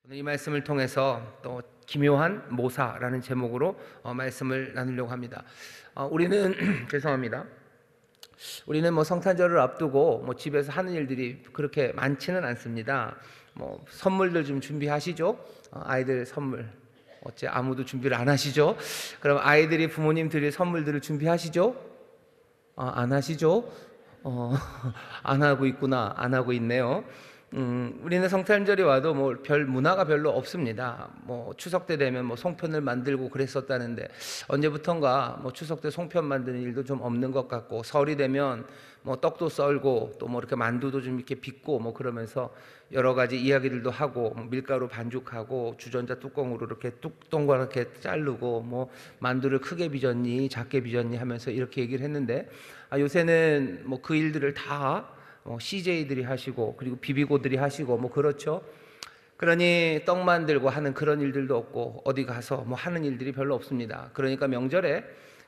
오늘 이 말씀을 통해서 또 기묘한 모사라는 제목으로 말씀을 나누려고 합니다. 우리는 죄송합니다. 우리는 성탄절을 앞두고 집에서 하는 일들이 그렇게 많지는 않습니다. 선물들 좀 준비하시죠? 아이들 선물. 어째 아무도 준비를 안 하시죠? 그럼 아이들이 부모님 드릴 선물들을 준비하시죠? 안 하시죠? 안 하고 있구나. 안 하고 있네요. 우리는 성탄절이 와도 별 문화가 별로 없습니다. 추석 때 되면 송편을 만들고 그랬었다는데 언제부턴가 추석 때 송편 만드는 일도 좀 없는 것 같고, 설이 되면 떡도 썰고 또 이렇게 만두도 좀 이렇게 빚고 그러면서 여러 가지 이야기들도 하고, 밀가루 반죽하고 주전자 뚜껑으로 이렇게 동그랗게 자르고 만두를 크게 빚었니 작게 빚었니 하면서 이렇게 얘기를 했는데, 요새는 그 일들을 다 CJ들이 하시고, 그리고 비비고들이 하시고 그렇죠. 그러니 떡 만들고 하는 그런 일들도 없고, 어디 가서 하는 일들이 별로 없습니다. 그러니까 명절에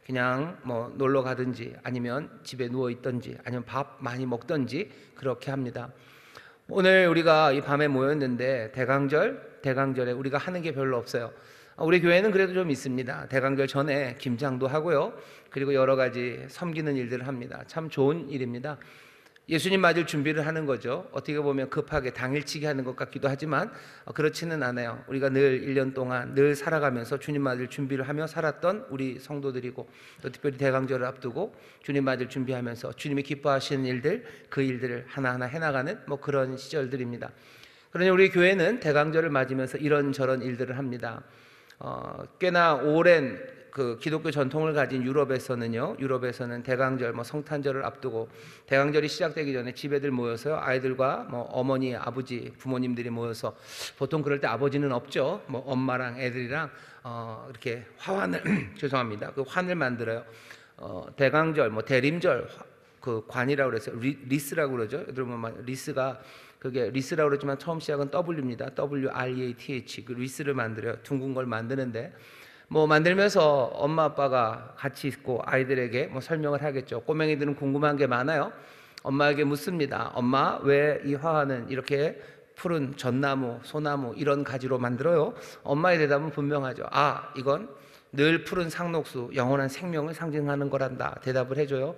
그냥 놀러 가든지 아니면 집에 누워 있든지 아니면 밥 많이 먹든지 그렇게 합니다. 오늘 우리가 이 밤에 모였는데 대강절에 우리가 하는 게 별로 없어요. 우리 교회는 그래도 좀 있습니다. 대강절 전에 김장도 하고요, 그리고 여러 가지 섬기는 일들을 합니다. 참 좋은 일입니다. 예수님 맞을 준비를 하는 거죠. 어떻게 보면 급하게 당일치기 하는 것 같기도 하지만 그렇지는 않아요. 우리가 늘 1년 동안 늘 살아가면서 주님 맞을 준비를 하며 살았던 우리 성도들이고, 또 특별히 대강절을 앞두고 주님 맞을 준비하면서 주님이 기뻐하시는 일들, 그 일들을 하나하나 해나가는 그런 시절들입니다. 그러니 우리 교회는 대강절을 맞으면서 이런저런 일들을 합니다. 꽤나 오랜 그 기독교 전통을 가진 유럽에서는 대강절, 성탄절을 앞두고 대강절이 시작되기 전에 집에들 모여서 아이들과 어머니, 아버지, 부모님들이 모여서, 보통 그럴 때 아버지는 없죠. 엄마랑 애들이랑 이렇게 화환을 죄송합니다. 그 환을 만들어요. 대강절, 대림절, 그 관이라고 그래서 리스라고 그러죠. 여러분 리스가 그게 리스라고 그러지만 처음 시작은 W입니다. WREATH. 그 리스를 만들어요. 둥근 걸 만드는데, 만들면서 엄마 아빠가 같이 있고 아이들에게 설명을 하겠죠. 꼬맹이들은 궁금한 게 많아요. 엄마에게 묻습니다. 엄마, 왜 이 화환은 이렇게 푸른 전나무, 소나무 이런 가지로 만들어요? 엄마의 대답은 분명하죠. 이건 늘 푸른 상록수, 영원한 생명을 상징하는 거란다. 대답을 해줘요.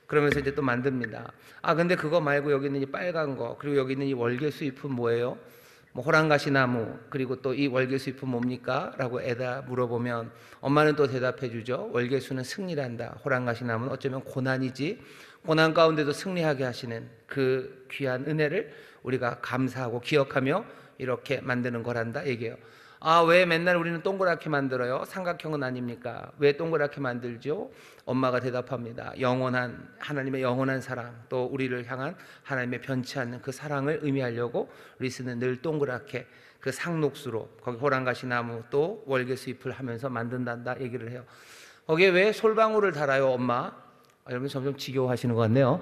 그러면서 이제 또 만듭니다. 근데 그거 말고 여기 있는 이 빨간 거, 그리고 여기 있는 이 월계수 잎은 뭐예요? 호랑가시 나무, 그리고 또 이 월계수 잎은 뭡니까? 라고 애다 물어보면 엄마는 또 대답해 주죠. 월계수는 승리란다. 호랑가시 나무는 어쩌면 고난이지, 고난 가운데도 승리하게 하시는 그 귀한 은혜를 우리가 감사하고 기억하며 이렇게 만드는 거란다 얘기해요. 왜 맨날 우리는 동그랗게 만들어요? 삼각형은 아닙니까? 왜 동그랗게 만들죠? 엄마가 대답합니다. 하나님의 영원한 사랑, 또 우리를 향한 하나님의 변치 않는 그 사랑을 의미하려고 리스는 늘 동그랗게 그 상록수로, 거기 호랑가시 나무 또 월계수 잎을 하면서 만든단다 얘기를 해요. 거기에 왜 솔방울을 달아요, 엄마? 여러분 점점 지겨워하시는 것 같네요.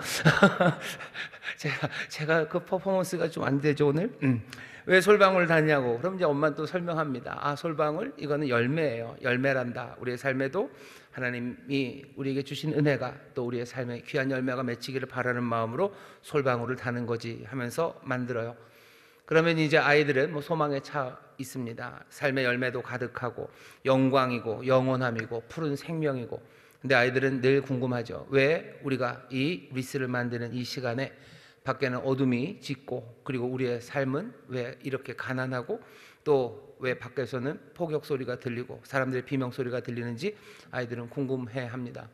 제가 그 퍼포먼스가 좀 안 되죠 오늘? 왜 솔방울을 다냐고. 그럼 이제 엄마는 또 설명합니다. 솔방울, 이거는 열매예요. 열매란다. 우리의 삶에도 하나님이 우리에게 주신 은혜가 또 우리의 삶에 귀한 열매가 맺히기를 바라는 마음으로 솔방울을 다는 거지 하면서 만들어요. 그러면 이제 아이들은 소망에 차 있습니다. 삶의 열매도 가득하고 영광이고 영원함이고 푸른 생명이고. 근데 아이들은 늘 궁금하죠. 왜 우리가 이 리스를 만드는 이 시간에 밖에는 어둠이 짙고, 그리고 우리의 삶은 왜 이렇게 가난하고, 또 왜 밖에서는 폭격 소리가 들리고 사람들의 비명 소리가 들리는지 아이들은 궁금해 합니다.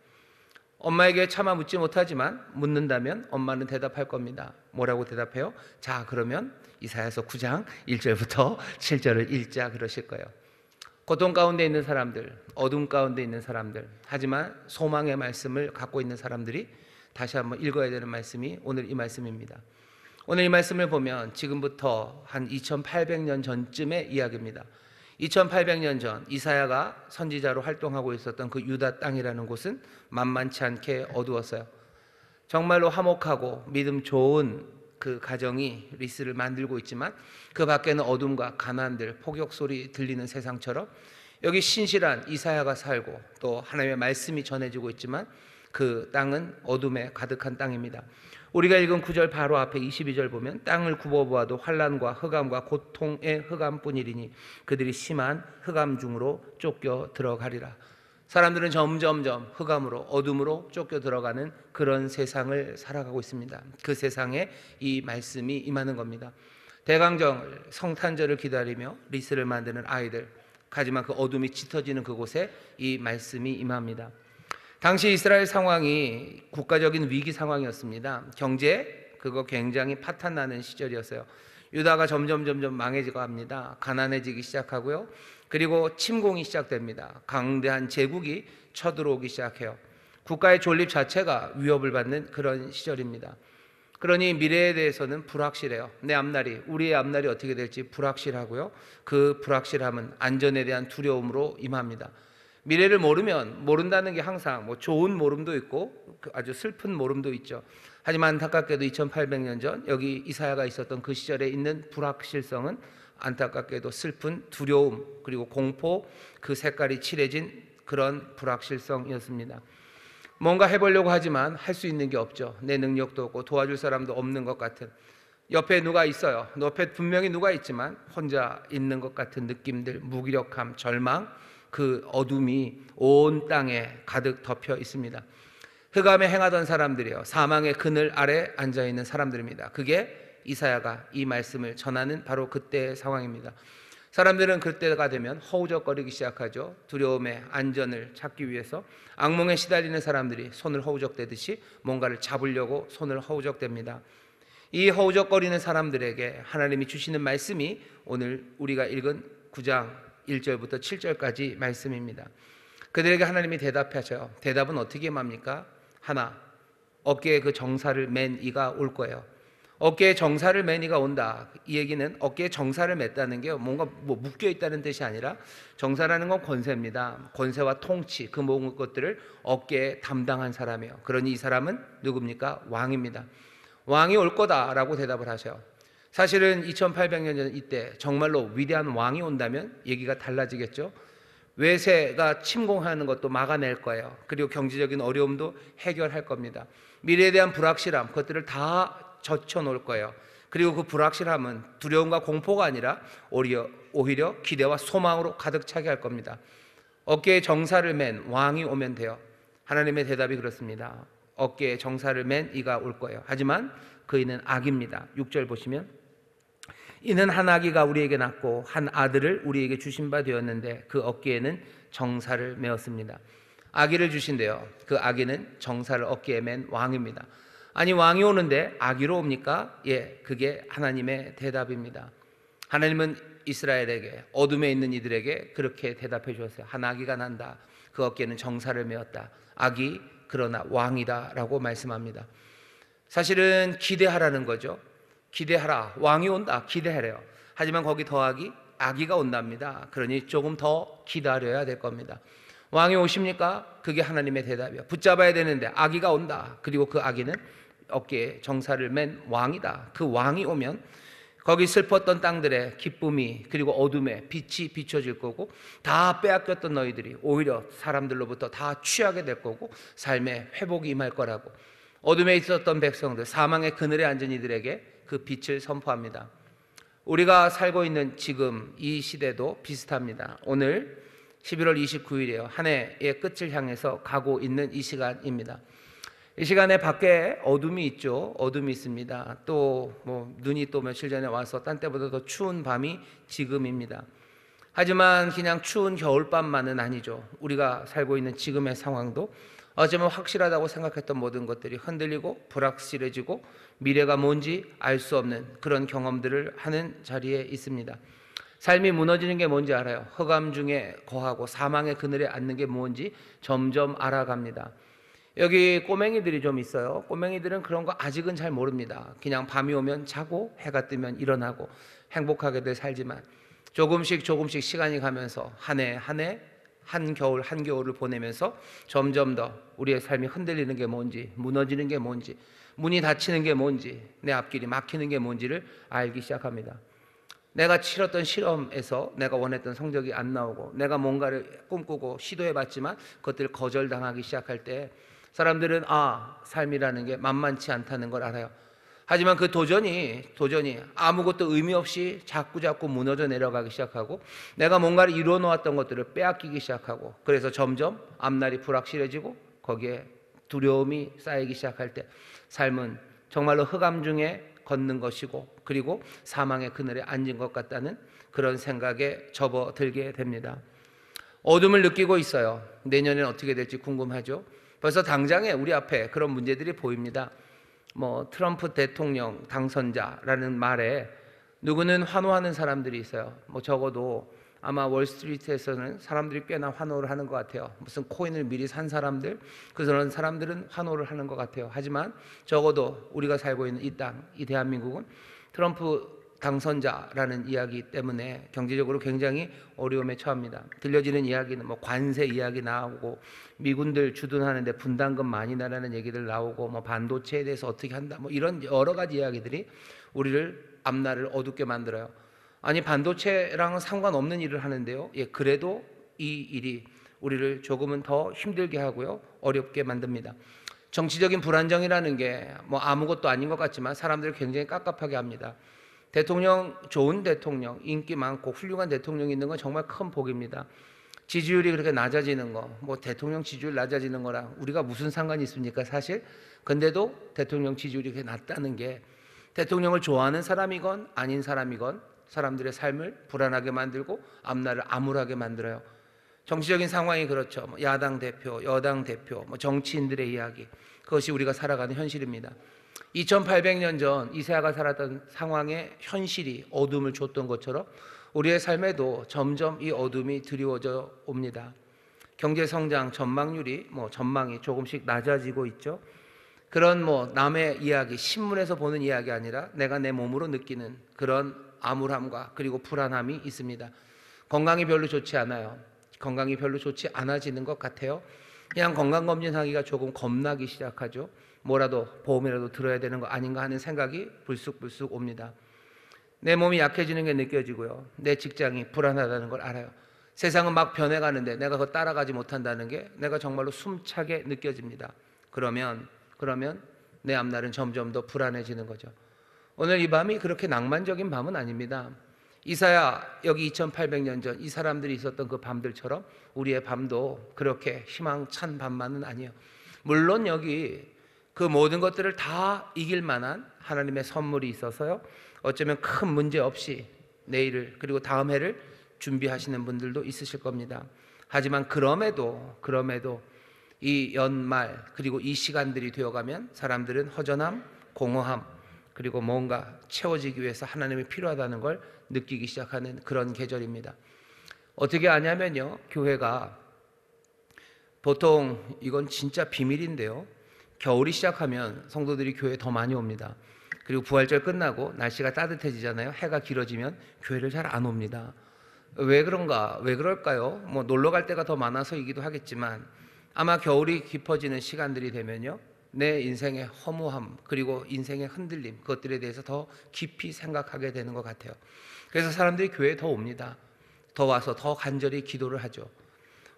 엄마에게 차마 묻지 못하지만 묻는다면 엄마는 대답할 겁니다. 뭐라고 대답해요? 자, 그러면 이사야서 9장 1절부터 7절을 읽자 그러실 거예요. 고통 가운데 있는 사람들, 어둠 가운데 있는 사람들, 하지만 소망의 말씀을 갖고 있는 사람들이 다시 한번 읽어야 되는 말씀이 오늘 이 말씀입니다. 오늘 이 말씀을 보면 지금부터 한 2800년 전쯤의 이야기입니다. 2800년 전 이사야가 선지자로 활동하고 있었던 그 유다 땅이라는 곳은 만만치 않게 어두웠어요. 정말로 화목하고 믿음 좋은 그 가정이 리스를 만들고 있지만, 그 밖에는 어둠과 가난들, 폭격 소리 들리는 세상처럼 여기 신실한 이사야가 살고 또 하나님의 말씀이 전해지고 있지만 그 땅은 어둠에 가득한 땅입니다. 우리가 읽은 9절 바로 앞에 22절 보면 땅을 굽어보아도 환난과 흑암과 고통의 흑암뿐이리니 그들이 심한 흑암 중으로 쫓겨 들어가리라. 사람들은 점점점 흑암으로 어둠으로 쫓겨 들어가는 그런 세상을 살아가고 있습니다. 그 세상에 이 말씀이 임하는 겁니다. 대강정을 성탄절을 기다리며 리스를 만드는 아이들, 하지만 그 어둠이 짙어지는 그곳에 이 말씀이 임합니다. 당시 이스라엘 상황이 국가적인 위기 상황이었습니다. 경제 그거 굉장히 파탄나는 시절이었어요. 유다가 점점 망해지고 합니다. 가난해지기 시작하고요. 그리고 침공이 시작됩니다. 강대한 제국이 쳐들어오기 시작해요. 국가의 존립 자체가 위협을 받는 그런 시절입니다. 그러니 미래에 대해서는 불확실해요. 내 앞날이, 우리의 앞날이 어떻게 될지 불확실하고요. 그 불확실함은 안전에 대한 두려움으로 임합니다. 미래를 모르면 모른다는 게 항상 뭐 좋은 모름도 있고 아주 슬픈 모름도 있죠. 하지만 안타깝게도 2800년 전 여기 이사야가 있었던 그 시절에 있는 불확실성은 안타깝게도 슬픈 두려움 그리고 공포, 그 색깔이 칠해진 그런 불확실성이었습니다. 뭔가 해보려고 하지만 할 수 있는 게 없죠. 내 능력도 없고 도와줄 사람도 없는 것 같은, 옆에 누가 있어요. 옆에 분명히 누가 있지만 혼자 있는 것 같은 느낌들, 무기력함, 절망, 그 어둠이 온 땅에 가득 덮여 있습니다. 흑암에 행하던 사람들이요, 사망의 그늘 아래 앉아있는 사람들입니다. 그게 이사야가 이 말씀을 전하는 바로 그때의 상황입니다. 사람들은 그때가 되면 허우적거리기 시작하죠. 두려움의 안전을 찾기 위해서 악몽에 시달리는 사람들이 손을 허우적대듯이 뭔가를 잡으려고 손을 허우적댑니다. 이 허우적거리는 사람들에게 하나님이 주시는 말씀이 오늘 우리가 읽은 9장 1절부터 7절까지 말씀입니다. 그들에게 하나님이 대답하셔요. 대답은 어떻게 합니까? 하나, 어깨에 그 정사를 맨 이가 올 거예요. 어깨에 정사를 맨 이가 온다. 이 얘기는 어깨에 정사를 맸다는 게 뭔가 묶여 있다는 뜻이 아니라, 정사라는 건 권세입니다. 권세와 통치, 그 모든 것들을 어깨에 담당한 사람이에요. 그러니 이 사람은 누굽니까? 왕입니다. 왕이 올 거다라고 대답을 하셔요. 사실은 2800년 전 이때 정말로 위대한 왕이 온다면 얘기가 달라지겠죠. 외세가 침공하는 것도 막아낼 거예요. 그리고 경제적인 어려움도 해결할 겁니다. 미래에 대한 불확실함, 그것들을 다 젖혀놓을 거예요. 그리고 그 불확실함은 두려움과 공포가 아니라 오히려 기대와 소망으로 가득 차게 할 겁니다. 어깨에 정사를 맨 왕이 오면 돼요. 하나님의 대답이 그렇습니다. 어깨에 정사를 맨 이가 올 거예요. 하지만 그이는 악입니다. 6절 보시면, 이는 한 아기가 우리에게 낳고 한 아들을 우리에게 주신 바 되었는데 그 어깨에는 정사를 메었습니다. 아기를 주신대요. 그 아기는 정사를 어깨에 맨 왕입니다. 아니, 왕이 오는데 아기로 옵니까? 예, 그게 하나님의 대답입니다. 하나님은 이스라엘에게, 어둠에 있는 이들에게 그렇게 대답해 주었어요. 한 아기가 난다. 그 어깨는 정사를 메었다. 아기, 그러나 왕이다 라고 말씀합니다. 사실은 기대하라는 거죠. 기대하라. 왕이 온다. 기대하래요. 하지만 거기 더하기 아기가 온답니다. 그러니 조금 더 기다려야 될 겁니다. 왕이 오십니까? 그게 하나님의 대답이에요. 붙잡아야 되는데 아기가 온다. 그리고 그 아기는 어깨에 정사를 맨 왕이다. 그 왕이 오면 거기 슬펐던 땅들의 기쁨이, 그리고 어둠에 빛이 비춰질 거고, 다 빼앗겼던 너희들이 오히려 사람들로부터 다 취하게 될 거고, 삶의 회복이 임할 거라고. 어둠에 있었던 백성들, 사망의 그늘에 앉은 이들에게 그 빛을 선포합니다. 우리가 살고 있는 지금 이 시대도 비슷합니다. 오늘 11월 29일이에요. 한 해의 끝을 향해서 가고 있는 이 시간입니다. 이 시간에 밖에 어둠이 있죠. 어둠이 있습니다. 또 눈이 또 며칠 전에 와서 딴 때보다 더 추운 밤이 지금입니다. 하지만 그냥 추운 겨울밤만은 아니죠. 우리가 살고 있는 지금의 상황도 어쩌면 확실하다고 생각했던 모든 것들이 흔들리고 불확실해지고 미래가 뭔지 알 수 없는 그런 경험들을 하는 자리에 있습니다. 삶이 무너지는 게 뭔지 알아요. 흑암 중에 거하고 사망의 그늘에 앉는 게 뭔지 점점 알아갑니다. 여기 꼬맹이들이 좀 있어요. 꼬맹이들은 그런 거 아직은 잘 모릅니다. 그냥 밤이 오면 자고 해가 뜨면 일어나고 행복하게들 살지만 조금씩 시간이 가면서 한 해 한겨울을 보내면서 점점 더 우리의 삶이 흔들리는 게 뭔지, 무너지는 게 뭔지, 문이 닫히는 게 뭔지, 내 앞길이 막히는 게 뭔지를 알기 시작합니다. 내가 치렀던 실험에서 내가 원했던 성적이 안 나오고, 내가 뭔가를 꿈꾸고 시도해봤지만 그것들을 거절당하기 시작할 때 사람들은 삶이라는 게 만만치 않다는 걸 알아요. 하지만 그 도전이 아무것도 의미 없이 자꾸 무너져 내려가기 시작하고, 내가 뭔가를 이루어 놓았던 것들을 빼앗기기 시작하고, 그래서 점점 앞날이 불확실해지고 거기에 두려움이 쌓이기 시작할 때 삶은 정말로 흑암 중에 걷는 것이고, 그리고 사망의 그늘에 앉은 것 같다는 그런 생각에 접어들게 됩니다. 어둠을 느끼고 있어요. 내년엔 어떻게 될지 궁금하죠. 벌써 당장에 우리 앞에 그런 문제들이 보입니다. 트럼프 대통령 당선자라는 말에 누구는 환호하는 사람들이 있어요. 적어도 아마 월스트리트에서는 사람들이 꽤나 환호를 하는 것 같아요. 무슨 코인을 미리 산 사람들, 그런 사람들은 환호를 하는 것 같아요. 하지만 적어도 우리가 살고 있는 이 땅, 이 대한민국은 트럼프 당선자라는 이야기 때문에 경제적으로 굉장히 어려움에 처합니다. 들려지는 이야기는 관세 이야기 나오고, 미군들 주둔하는데 분담금 많이 나라는 얘기들 나오고, 반도체에 대해서 어떻게 한다, 이런 여러 가지 이야기들이 우리를 앞날을 어둡게 만들어요. 아니, 반도체랑은 상관없는 일을 하는데요, 그래도 이 일이 우리를 조금은 더 힘들게 하고요, 어렵게 만듭니다. 정치적인 불안정이라는 게 아무것도 아닌 것 같지만 사람들을 굉장히 깝깝하게 합니다. 좋은 대통령, 인기 많고 훌륭한 대통령이 있는 건 정말 큰 복입니다. 지지율이 그렇게 낮아지는 거, 대통령 지지율 낮아지는 거랑 우리가 무슨 상관이 있습니까, 사실? 근데도 대통령 지지율이 그렇게 낮다는 게 대통령을 좋아하는 사람이건 아닌 사람이건 사람들의 삶을 불안하게 만들고 앞날을 암울하게 만들어요. 정치적인 상황이 그렇죠. 야당 대표, 여당 대표, 정치인들의 이야기, 그것이 우리가 살아가는 현실입니다. 2800년 전 이사야가 살았던 상황의 현실이 어둠을 줬던 것처럼 우리의 삶에도 점점 이 어둠이 드리워져 옵니다. 경제성장 전망률이 전망이 조금씩 낮아지고 있죠. 그런 남의 이야기, 신문에서 보는 이야기 아니라 내가 내 몸으로 느끼는 그런 암울함과 그리고 불안함이 있습니다. 건강이 별로 좋지 않아요. 건강이 별로 좋지 않아지는 것 같아요. 그냥 건강검진하기가 조금 겁나기 시작하죠. 뭐라도 보험이라도 들어야 되는 거 아닌가 하는 생각이 불쑥불쑥 옵니다. 내 몸이 약해지는 게 느껴지고요, 내 직장이 불안하다는 걸 알아요. 세상은 막 변해가는데 내가 그거 따라가지 못한다는 게 내가 정말로 숨차게 느껴집니다. 그러면 내 앞날은 점점 더 불안해지는 거죠. 오늘 이 밤이 그렇게 낭만적인 밤은 아닙니다. 이사야, 여기 2800년 전 이 사람들이 있었던 그 밤들처럼 우리의 밤도 그렇게 희망찬 밤만은 아니에요. 물론 여기 그 모든 것들을 다 이길 만한 하나님의 선물이 있어서요, 어쩌면 큰 문제 없이 내일을 그리고 다음 해를 준비하시는 분들도 있으실 겁니다. 하지만 그럼에도 이 연말 그리고 이 시간들이 되어가면 사람들은 허전함, 공허함, 그리고 뭔가 채워지기 위해서 하나님이 필요하다는 걸 느끼기 시작하는 그런 계절입니다. 어떻게 아냐면요, 교회가 보통, 이건 진짜 비밀인데요, 겨울이 시작하면 성도들이 교회에 더 많이 옵니다. 그리고 부활절 끝나고 날씨가 따뜻해지잖아요. 해가 길어지면 교회를 잘 안 옵니다. 왜 그럴까요? 놀러 갈 때가 더 많아서이기도 하겠지만, 아마 겨울이 깊어지는 시간들이 되면요, 내 인생의 허무함 그리고 인생의 흔들림, 그것들에 대해서 더 깊이 생각하게 되는 것 같아요. 그래서 사람들이 교회에 더 옵니다. 더 와서 더 간절히 기도를 하죠.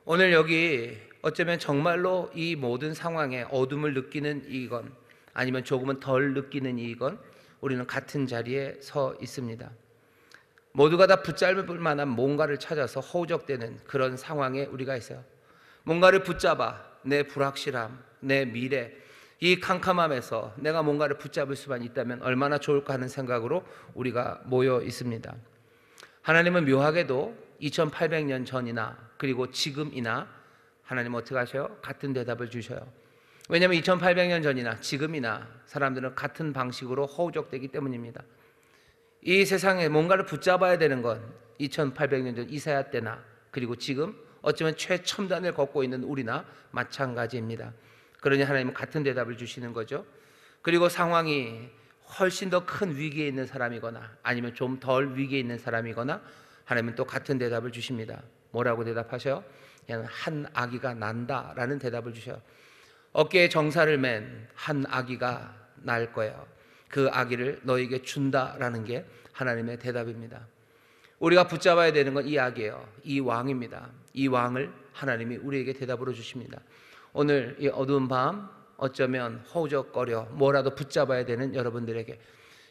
오늘 여기 어쩌면 정말로 이 모든 상황에 어둠을 느끼는 이건, 아니면 조금은 덜 느끼는 이건, 우리는 같은 자리에 서 있습니다. 모두가 다 붙잡을 만한 뭔가를 찾아서 허우적대는 그런 상황에 우리가 있어요. 뭔가를 붙잡아 내 불확실함, 내 미래, 이 캄캄함에서 내가 뭔가를 붙잡을 수만 있다면 얼마나 좋을까 하는 생각으로 우리가 모여 있습니다. 하나님은 묘하게도 2800년 전이나 그리고 지금이나 하나님은 어떻게 하셔요? 같은 대답을 주셔요. 왜냐하면 2800년 전이나 지금이나 사람들은 같은 방식으로 허우적대기 때문입니다. 이 세상에 뭔가를 붙잡아야 되는 건 2800년 전 이사야 때나 그리고 지금 어쩌면 최첨단을 걷고 있는 우리나 마찬가지입니다. 그러니 하나님은 같은 대답을 주시는 거죠. 그리고 상황이 훨씬 더 큰 위기에 있는 사람이거나 아니면 좀 덜 위기에 있는 사람이거나 하나님은 또 같은 대답을 주십니다. 뭐라고 대답하셔요? 그냥 한 아기가 난다라는 대답을 주셔요. 어깨에 정사를 맨 한 아기가 날 거예요. 그 아기를 너에게 준다라는 게 하나님의 대답입니다. 우리가 붙잡아야 되는 건 이 아기예요. 이 왕입니다. 이 왕을 하나님이 우리에게 대답으로 주십니다. 오늘 이 어두운 밤 어쩌면 허우적거려 뭐라도 붙잡아야 되는 여러분들에게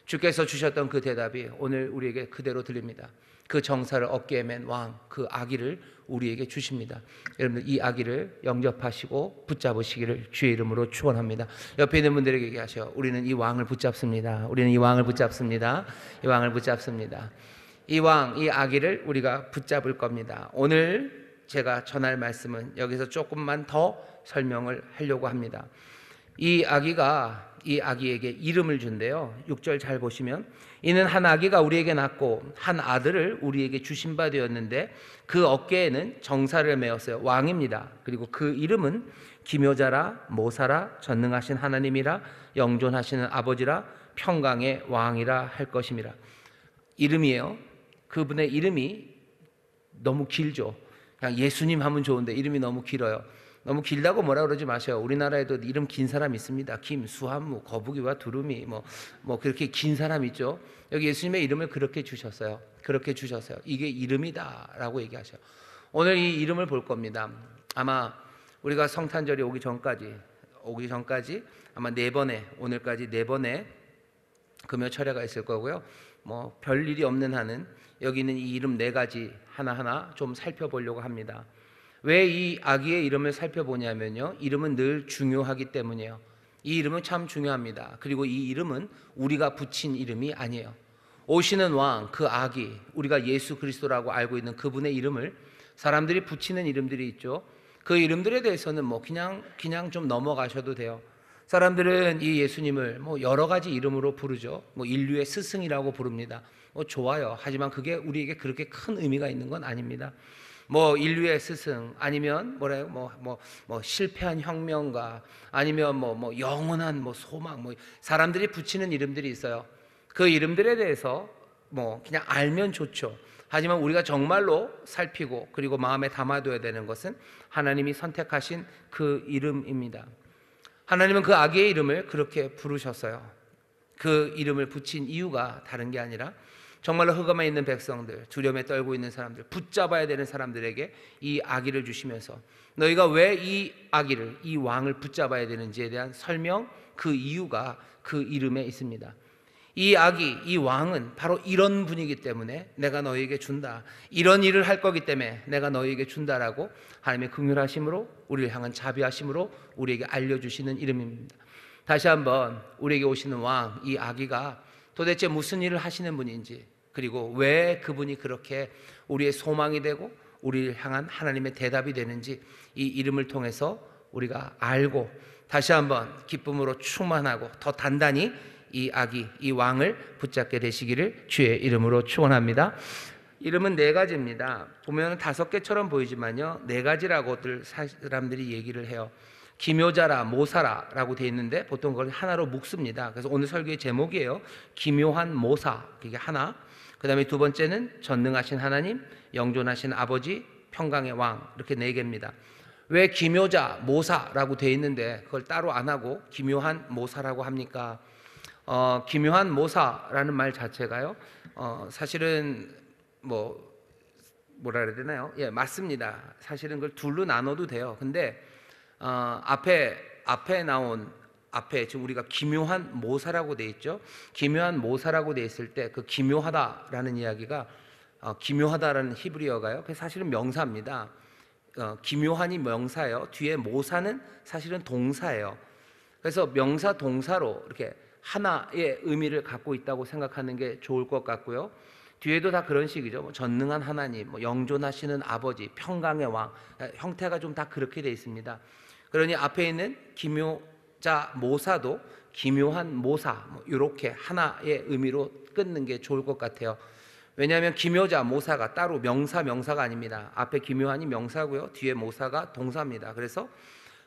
주께서 주셨던 그 대답이 오늘 우리에게 그대로 들립니다. 그 정사를 어깨에 맨 왕, 그 아기를 우리에게 주십니다. 여러분들 이 아기를 영접하시고 붙잡으시기를 주의 이름으로 축원합니다. 옆에 있는 분들에게 얘기하셔. 우리는 이 왕을 붙잡습니다. 우리는 이 왕을 붙잡습니다. 이 왕을 붙잡습니다. 이 왕, 이 아기를 우리가 붙잡을 겁니다. 오늘 제가 전할 말씀은 여기서 조금만 더 설명을 하려고 합니다. 이 아기에게 이름을 준대요. 6절 잘 보시면 이는 한 아기가 우리에게 낳고 한 아들을 우리에게 주신 바 되었는데 그 어깨에는 정사를 메었어요. 왕입니다. 그리고 그 이름은 기묘자라 모사라 전능하신 하나님이라 영존하시는 아버지라 평강의 왕이라 할 것임이라. 이름이에요. 그분의 이름이 너무 길죠. 그냥 예수님 하면 좋은데 이름이 너무 길어요. 너무 길다고 뭐라 그러지 마세요. 우리나라에도 이름 긴 사람 있습니다. 김, 수한무, 거북이와 두루미 뭐 그렇게 긴 사람 있죠. 여기 예수님의 이름을 그렇게 주셨어요. 그렇게 주셨어요. 이게 이름이다라고 얘기하셔요. 오늘 이 이름을 볼 겁니다. 아마 우리가 성탄절이 오기 전까지 아마 오늘까지 4번의 금요 철야가 있을 거고요. 뭐 별일이 없는 한은 여기 있는 이 이름 4가지 하나하나 좀 살펴보려고 합니다. 왜 이 아기의 이름을 살펴보냐면요, 이름은 늘 중요하기 때문이에요. 이 이름은 참 중요합니다. 그리고 이 이름은 우리가 붙인 이름이 아니에요. 오시는 왕, 그 아기, 우리가 예수 그리스도라고 알고 있는 그분의 이름을 사람들이 붙이는 이름들이 있죠. 그 이름들에 대해서는 뭐 그냥 좀 넘어가셔도 돼요. 사람들은 이 예수님을 뭐 여러 가지 이름으로 부르죠. 뭐 인류의 스승이라고 부릅니다. 뭐 좋아요. 하지만 그게 우리에게 그렇게 큰 의미가 있는 건 아닙니다. 뭐 인류의 스승, 아니면 뭐 실패한 혁명가, 아니면 뭐 영원한 뭐 소망, 뭐 사람들이 붙이는 이름들이 있어요. 그 이름들에 대해서 뭐 그냥 알면 좋죠. 하지만 우리가 정말로 살피고 그리고 마음에 담아둬야 되는 것은 하나님이 선택하신 그 이름입니다. 하나님은 그 아기의 이름을 그렇게 부르셨어요. 그 이름을 붙인 이유가 다른 게 아니라 정말로 흑암에 있는 백성들, 두려움에 떨고 있는 사람들, 붙잡아야 되는 사람들에게 이 아기를 주시면서 너희가 왜 이 아기를, 이 왕을 붙잡아야 되는지에 대한 설명, 그 이유가 그 이름에 있습니다. 이 아기, 이 왕은 바로 이런 분이기 때문에 내가 너희에게 준다, 이런 일을 할 거기 때문에 내가 너희에게 준다라고 하나님의 긍휼하심으로, 우리를 향한 자비하심으로 우리에게 알려주시는 이름입니다. 다시 한번 우리에게 오시는 왕, 이 아기가 도대체 무슨 일을 하시는 분인지, 그리고 왜 그분이 그렇게 우리의 소망이 되고 우리를 향한 하나님의 대답이 되는지 이 이름을 통해서 우리가 알고 다시 한번 기쁨으로 충만하고 더 단단히 이 아기, 이 왕을 붙잡게 되시기를 주의 이름으로 축원합니다. 이름은 4가지입니다. 보면 5개처럼 보이지만요, 4가지라고들 사람들이 얘기를 해요. 기묘자라 모사라라고 되어 있는데 보통 그걸 하나로 묶습니다. 그래서 오늘 설교의 제목이에요. 기묘한 모사, 그게 하나. 그 다음에 2번째는 전능하신 하나님, 영존하신 아버지, 평강의 왕, 이렇게 4개입니다. 왜 기묘자 모사라고 되어 있는데 그걸 따로 안 하고 기묘한 모사라고 합니까? 기묘한 모사라는 말 자체가요, 사실은 뭐라 그래야 되나요? 예, 맞습니다. 사실은 그걸 둘로 나눠도 돼요. 근데 앞에 나온 지금 우리가 기묘한 모사라고 돼 있죠. 기묘한 모사라고 돼 있을 때 그 기묘하다라는 이야기가 기묘하다라는 히브리어가요, 그 사실은 명사입니다. 기묘한이 명사예요. 뒤에 모사는 사실은 동사예요. 그래서 명사 동사로 이렇게 하나의 의미를 갖고 있다고 생각하는 게 좋을 것 같고요. 뒤에도 다 그런 식이죠. 뭐 전능한 하나님, 뭐 영존하시는 아버지, 평강의 왕, 형태가 좀 다 그렇게 돼 있습니다. 그러니 앞에 있는 기묘자 모사도 기묘한 모사, 이렇게 하나의 의미로 끊는 게 좋을 것 같아요. 왜냐하면 기묘자 모사가 따로 명사가 아닙니다. 앞에 기묘한이 명사고요, 뒤에 모사가 동사입니다. 그래서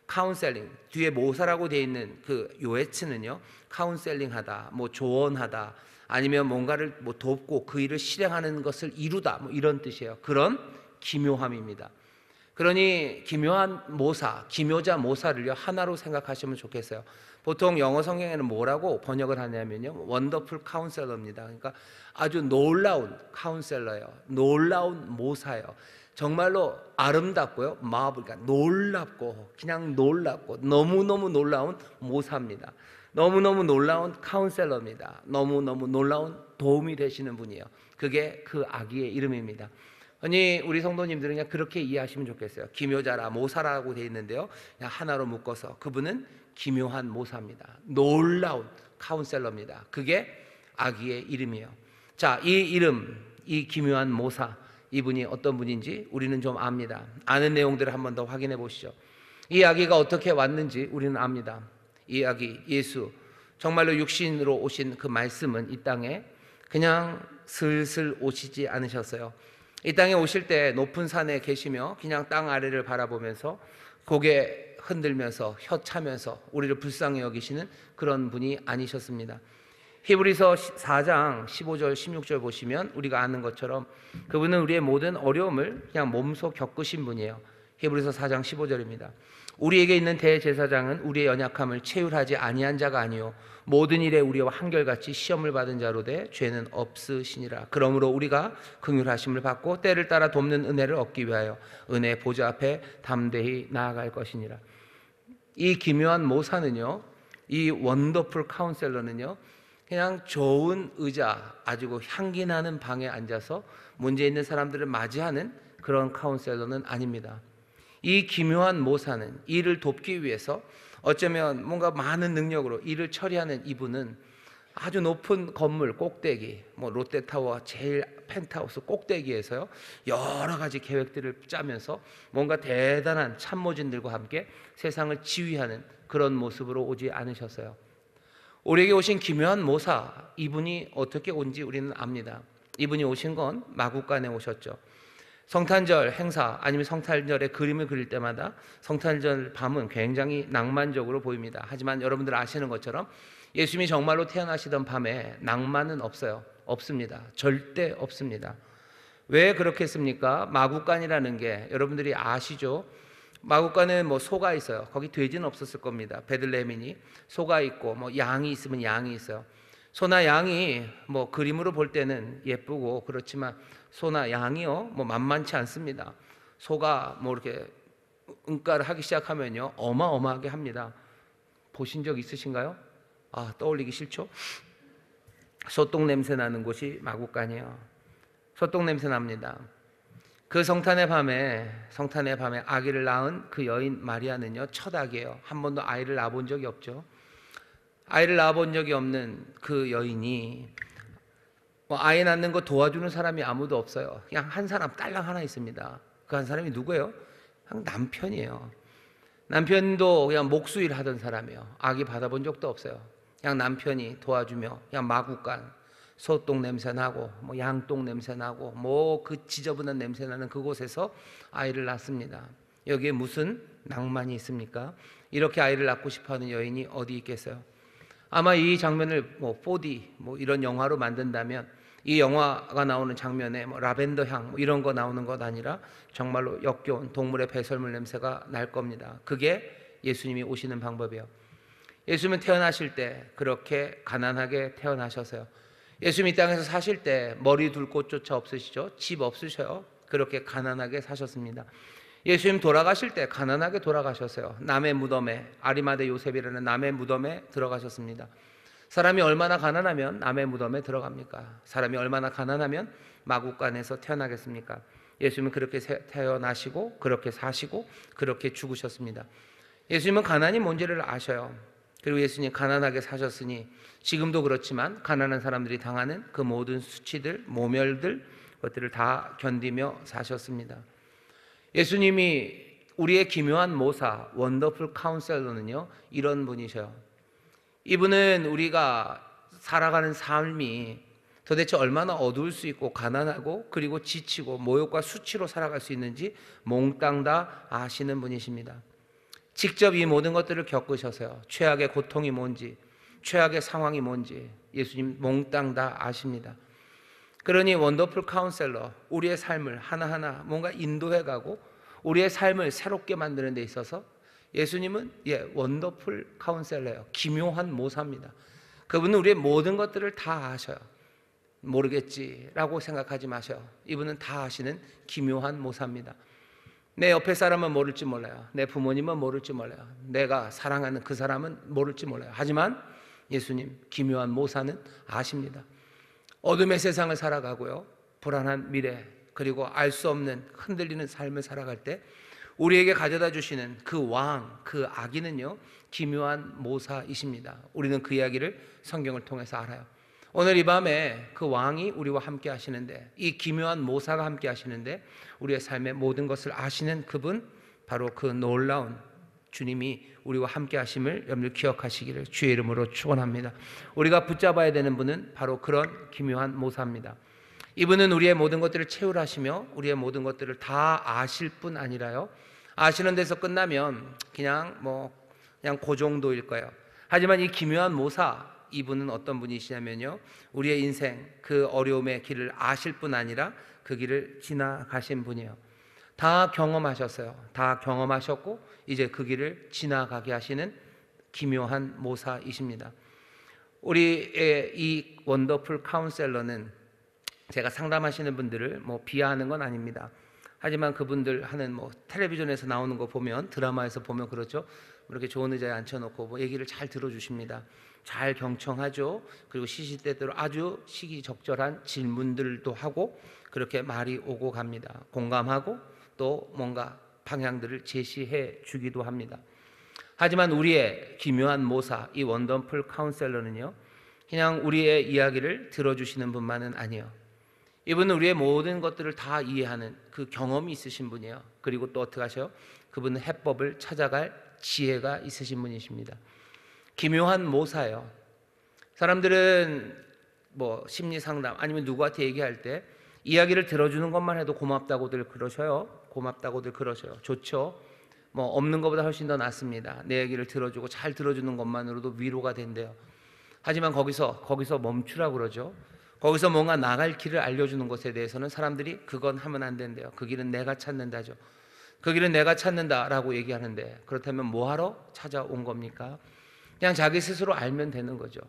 카운셀링, 뒤에 모사라고 되어 있는 그 요에츠는요, 카운셀링하다, 뭐 조언하다, 아니면 뭔가를 뭐 돕고 그 일을 실행하는 것을 이루다, 뭐 이런 뜻이에요. 그런 기묘함입니다. 그러니 기묘한 모사, 기묘자 모사를요 하나로 생각하시면 좋겠어요. 보통 영어 성경에는 뭐라고 번역을 하냐면요, 원더풀 카운셀러입니다. 그러니까 아주 놀라운 카운셀러예요. 놀라운 모사예요. 정말로 아름답고요, 그러니까 놀랍고, 그냥 놀랍고, 너무너무 놀라운 모사입니다. 너무너무 놀라운 카운셀러입니다. 너무너무 놀라운 도움이 되시는 분이에요. 그게 그 아기의 이름입니다. 아니, 우리 성도님들은 그냥 그렇게 이해하시면 좋겠어요. 기묘자라 모사라고 되어 있는데요, 그냥 하나로 묶어서 그분은 기묘한 모사입니다. 놀라운 카운셀러입니다. 그게 아기의 이름이에요. 자, 이 이름, 이 기묘한 모사, 이분이 어떤 분인지 우리는 좀 압니다. 아는 내용들을 한 번 더 확인해 보시죠. 이 아기가 어떻게 왔는지 우리는 압니다. 이 아기 예수, 정말로 육신으로 오신 그 말씀은 이 땅에 그냥 슬슬 오시지 않으셨어요. 이 땅에 오실 때 높은 산에 계시며 그냥 땅 아래를 바라보면서 고개 흔들면서 혀 차면서 우리를 불쌍히 여기시는 그런 분이 아니셨습니다. 히브리서 4장 15절 16절 보시면 우리가 아는 것처럼 그분은 우리의 모든 어려움을 그냥 몸소 겪으신 분이에요. 히브리서 4장 15절입니다. 우리에게 있는 대제사장은 우리의 연약함을 체휼하지 아니한 자가 아니요 모든 일에 우리와 한결같이 시험을 받은 자로 돼 죄는 없으시니라. 그러므로 우리가 긍휼하심을 받고 때를 따라 돕는 은혜를 얻기 위하여 은혜의 보좌 앞에 담대히 나아갈 것이니라. 이 기묘한 모사는요, 이 원더풀 카운셀러는요, 그냥 좋은 의자, 아주 향기 나는 방에 앉아서 문제 있는 사람들을 맞이하는 그런 카운셀러는 아닙니다. 이 기묘한 모사는 일을 돕기 위해서 어쩌면 뭔가 많은 능력으로 일을 처리하는 이분은 아주 높은 건물 꼭대기, 롯데타워 제일 펜트하우스 꼭대기에서요 여러 가지 계획들을 짜면서 뭔가 대단한 참모진들과 함께 세상을 지휘하는 그런 모습으로 오지 않으셨어요. 우리에게 오신 기묘한 모사, 이분이 어떻게 온지 우리는 압니다. 이분이 오신 건 마구간에 오셨죠. 성탄절 행사 아니면 성탄절의 그림을 그릴 때마다 성탄절 밤은 굉장히 낭만적으로 보입니다. 하지만 여러분들 아시는 것처럼 예수님이 정말로 태어나시던 밤에 낭만은 없어요. 없습니다. 절대 없습니다. 왜 그렇게 했습니까? 마구간이라는 게 여러분들이 아시죠? 마구간에 소가 있어요. 거기 돼지는 없었을 겁니다. 베들레헴이니 소가 있고 양이 있으면 양이 있어요. 소나 양이 그림으로 볼 때는 예쁘고 그렇지만 소나 양이요 만만치 않습니다. 소가 이렇게 응가를 하기 시작하면요 어마어마하게 합니다. 보신 적 있으신가요? 떠올리기 싫죠? 소똥 냄새 나는 곳이 마구간이에요. 소똥 냄새 납니다. 그 성탄의 밤에 아기를 낳은 그 여인 마리아는요 첫 아기예요. 한 번도 아이를 낳아본 적이 없죠. 아이를 낳아본 적이 없는 그 여인이 아이 낳는 거 도와주는 사람이 아무도 없어요. 그냥 한 사람 딸랑 하나 있습니다. 그 한 사람이 누구예요? 그냥 남편이에요. 남편도 그냥 목수일 하던 사람이에요. 아기 받아본 적도 없어요. 그냥 남편이 도와주며 그냥 마구간 소똥 냄새 나고 양똥 냄새 나고 그 지저분한 냄새 나는 그곳에서 아이를 낳습니다. 여기에 무슨 낭만이 있습니까? 이렇게 아이를 낳고 싶어하는 여인이 어디 있겠어요? 아마 이 장면을 4D 이런 영화로 만든다면 이 영화가 나오는 장면에 라벤더 향 이런 거 나오는 것 아니라 정말로 역겨운 동물의 배설물 냄새가 날 겁니다. 그게 예수님이 오시는 방법이에요. 예수님은 태어나실 때 그렇게 가난하게 태어나셔서요. 예수님 이 땅에서 사실 때 머리 둘 곳조차 없으시죠? 집 없으셔요. 그렇게 가난하게 사셨습니다. 예수님 돌아가실 때 가난하게 돌아가셨어요. 남의 무덤에, 아리마대 요셉이라는 남의 무덤에 들어가셨습니다. 사람이 얼마나 가난하면 남의 무덤에 들어갑니까? 사람이 얼마나 가난하면 마구간에서 태어나겠습니까? 예수님은 그렇게 태어나시고 그렇게 사시고 그렇게 죽으셨습니다. 예수님은 가난이 뭔지를 아셔요. 그리고 예수님 가난하게 사셨으니 지금도 그렇지만 가난한 사람들이 당하는 그 모든 수치들, 모멸들, 것들을 다 견디며 사셨습니다. 예수님이 우리의 기묘한 모사, 원더풀 카운셀러는요 이런 분이셔요. 이분은 우리가 살아가는 삶이 도대체 얼마나 어두울 수 있고 가난하고 그리고 지치고 모욕과 수치로 살아갈 수 있는지 몽땅 다 아시는 분이십니다. 직접 이 모든 것들을 겪으셔서요 최악의 고통이 뭔지, 최악의 상황이 뭔지 예수님 몽땅 다 아십니다. 그러니 원더풀 카운셀러, 우리의 삶을 하나하나 뭔가 인도해가고 우리의 삶을 새롭게 만드는 데 있어서 예수님은 원더풀 카운셀러예요. 기묘한 모사입니다. 그분은 우리의 모든 것들을 다 아셔요. 모르겠지라고 생각하지 마셔요. 이분은 다 아시는 기묘한 모사입니다. 내 옆에 사람은 모를지 몰라요. 내 부모님은 모를지 몰라요. 내가 사랑하는 그 사람은 모를지 몰라요. 하지만 예수님 기묘한 모사는 아십니다. 어둠의 세상을 살아가고요, 불안한 미래, 그리고 알 수 없는 흔들리는 삶을 살아갈 때 우리에게 가져다 주시는 그 왕, 그 아기는요 기묘한 모사이십니다. 우리는 그 이야기를 성경을 통해서 알아요. 오늘 이 밤에 그 왕이 우리와 함께 하시는데, 이 기묘한 모사가 함께 하시는데 우리의 삶의 모든 것을 아시는 그분, 바로 그 놀라운 주님이 우리와 함께 하심을 여러분들 기억하시기를 주의 이름으로 축원합니다. 우리가 붙잡아야 되는 분은 바로 그런 기묘한 모사입니다. 이분은 우리의 모든 것들을 채울하시며 우리의 모든 것들을 다 아실 뿐 아니라요, 아시는 데서 끝나면 그냥 그 정도일 거예요. 하지만 이 기묘한 모사, 이분은 어떤 분이시냐면요, 우리의 인생 그 어려움의 길을 아실 뿐 아니라 그 길을 지나가신 분이에요. 다 경험하셨어요. 다 경험하셨고 이제 그 길을 지나가게 하시는 기묘한 모사이십니다. 우리의 이 원더풀 카운셀러는 제가 상담하시는 분들을 비하하는 건 아닙니다. 하지만 그분들 하는 텔레비전에서 나오는 거 보면, 드라마에서 보면 그렇죠. 이렇게 좋은 의자에 앉혀놓고 얘기를 잘 들어주십니다. 잘 경청하죠. 그리고 시시때때로 아주 시기적절한 질문들도 하고, 그렇게 말이 오고 갑니다. 공감하고 또 뭔가 방향들을 제시해 주기도 합니다. 하지만 우리의 기묘한 모사, 이 원더풀 카운셀러는요, 그냥 우리의 이야기를 들어주시는 분만은 아니에요. 이분은 우리의 모든 것들을 다 이해하는 그 경험이 있으신 분이에요. 그리고 또 어떻게 하셔요? 그분은 해법을 찾아갈 지혜가 있으신 분이십니다. 기묘한 모사예요. 사람들은 심리 상담 아니면 누구한테 얘기할 때 이야기를 들어주는 것만 해도 고맙다고들 그러셔요. 좋죠. 없는 것보다 훨씬 더 낫습니다. 내 얘기를 들어주고 잘 들어주는 것만으로도 위로가 된대요. 하지만 거기서 멈추라고 그러죠. 거기서 뭔가 나갈 길을 알려주는 것에 대해서는 사람들이 그건 하면 안 된대요. 그 길은 내가 찾는다죠. 그 길은 내가 찾는다라고 얘기하는데, 그렇다면 뭐하러 찾아온 겁니까? 그냥 자기 스스로 알면 되는 거죠.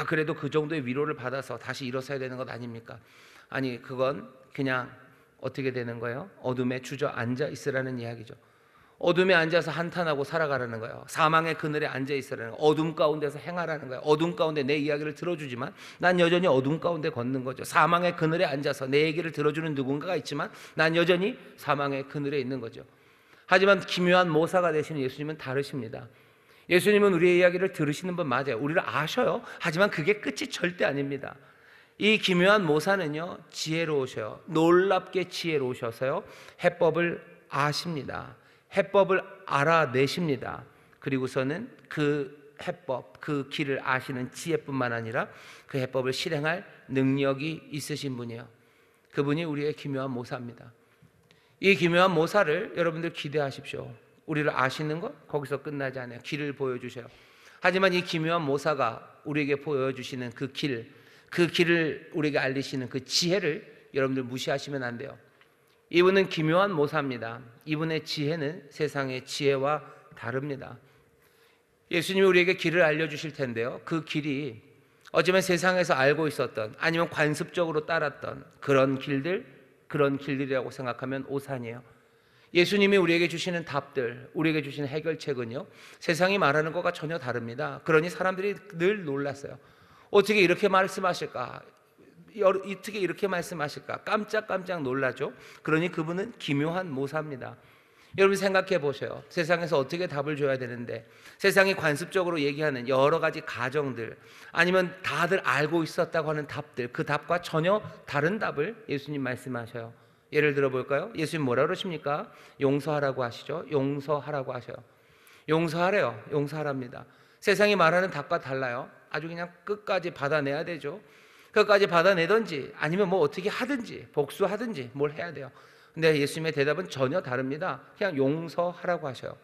그래도 그 정도의 위로를 받아서 다시 일어서야 되는 것 아닙니까? 아니, 그건 그냥 어떻게 되는 거예요? 어둠에 주저앉아 있으라는 이야기죠. 어둠에 앉아서 한탄하고 살아가라는 거예요. 사망의 그늘에 앉아 있으라는 거예요. 어둠 가운데서 행하라는 거예요. 어둠 가운데 내 이야기를 들어주지만 난 여전히 어둠 가운데 걷는 거죠. 사망의 그늘에 앉아서 내 얘기를 들어주는 누군가가 있지만 난 여전히 사망의 그늘에 있는 거죠. 하지만 기묘한 모사가 되시는 예수님은 다르십니다. 예수님은 우리의 이야기를 들으시는 분 맞아요. 우리를 아셔요. 하지만 그게 끝이 절대 아닙니다. 이 기묘한 모사는요, 지혜로우셔요. 놀랍게 지혜로우셔서요, 해법을 아십니다. 해법을 알아내십니다. 그리고서는 그 해법, 그 길을 아시는 지혜뿐만 아니라 그 해법을 실행할 능력이 있으신 분이에요. 그분이 우리의 기묘한 모사입니다. 이 기묘한 모사를 여러분들 기대하십시오. 우리를 아시는 것 거기서 끝나지 않아요. 길을 보여주셔요. 하지만 이 기묘한 모사가 우리에게 보여주시는 그 길을 우리에게 알리시는 그 지혜를 여러분들 무시하시면 안 돼요. 이분은 기묘한 모사입니다. 이분의 지혜는 세상의 지혜와 다릅니다. 예수님이 우리에게 길을 알려주실 텐데요, 그 길이 어쩌면 세상에서 알고 있었던, 아니면 관습적으로 따랐던 그런 길들이라고 생각하면 오산이에요. 예수님이 우리에게 주시는 답들, 우리에게 주시는 해결책은요, 세상이 말하는 것과 전혀 다릅니다. 그러니 사람들이 늘 놀랐어요. 어떻게 이렇게 말씀하실까? 어떻게 이렇게 말씀하실까? 깜짝 놀라죠. 그러니 그분은 기묘한 모사입니다. 여러분 생각해 보세요. 세상에서 어떻게 답을 줘야 되는데, 세상이 관습적으로 얘기하는 여러 가지 가정들, 아니면 다들 알고 있었다고 하는 답들, 그 답과 전혀 다른 답을 예수님 말씀하셔요. 예를 들어 볼까요? 예수님 뭐라 그러십니까? 용서하라고 하시죠. 용서하라고 하셔요. 용서하래요. 용서하랍니다. 세상이 말하는 답과 달라요. 아주 그냥 끝까지 받아내야 되죠. 끝까지 받아내든지 아니면 어떻게 하든지 복수하든지 뭘 해야 돼요. 근데 예수님의 대답은 전혀 다릅니다. 그냥 용서하라고 하셔요.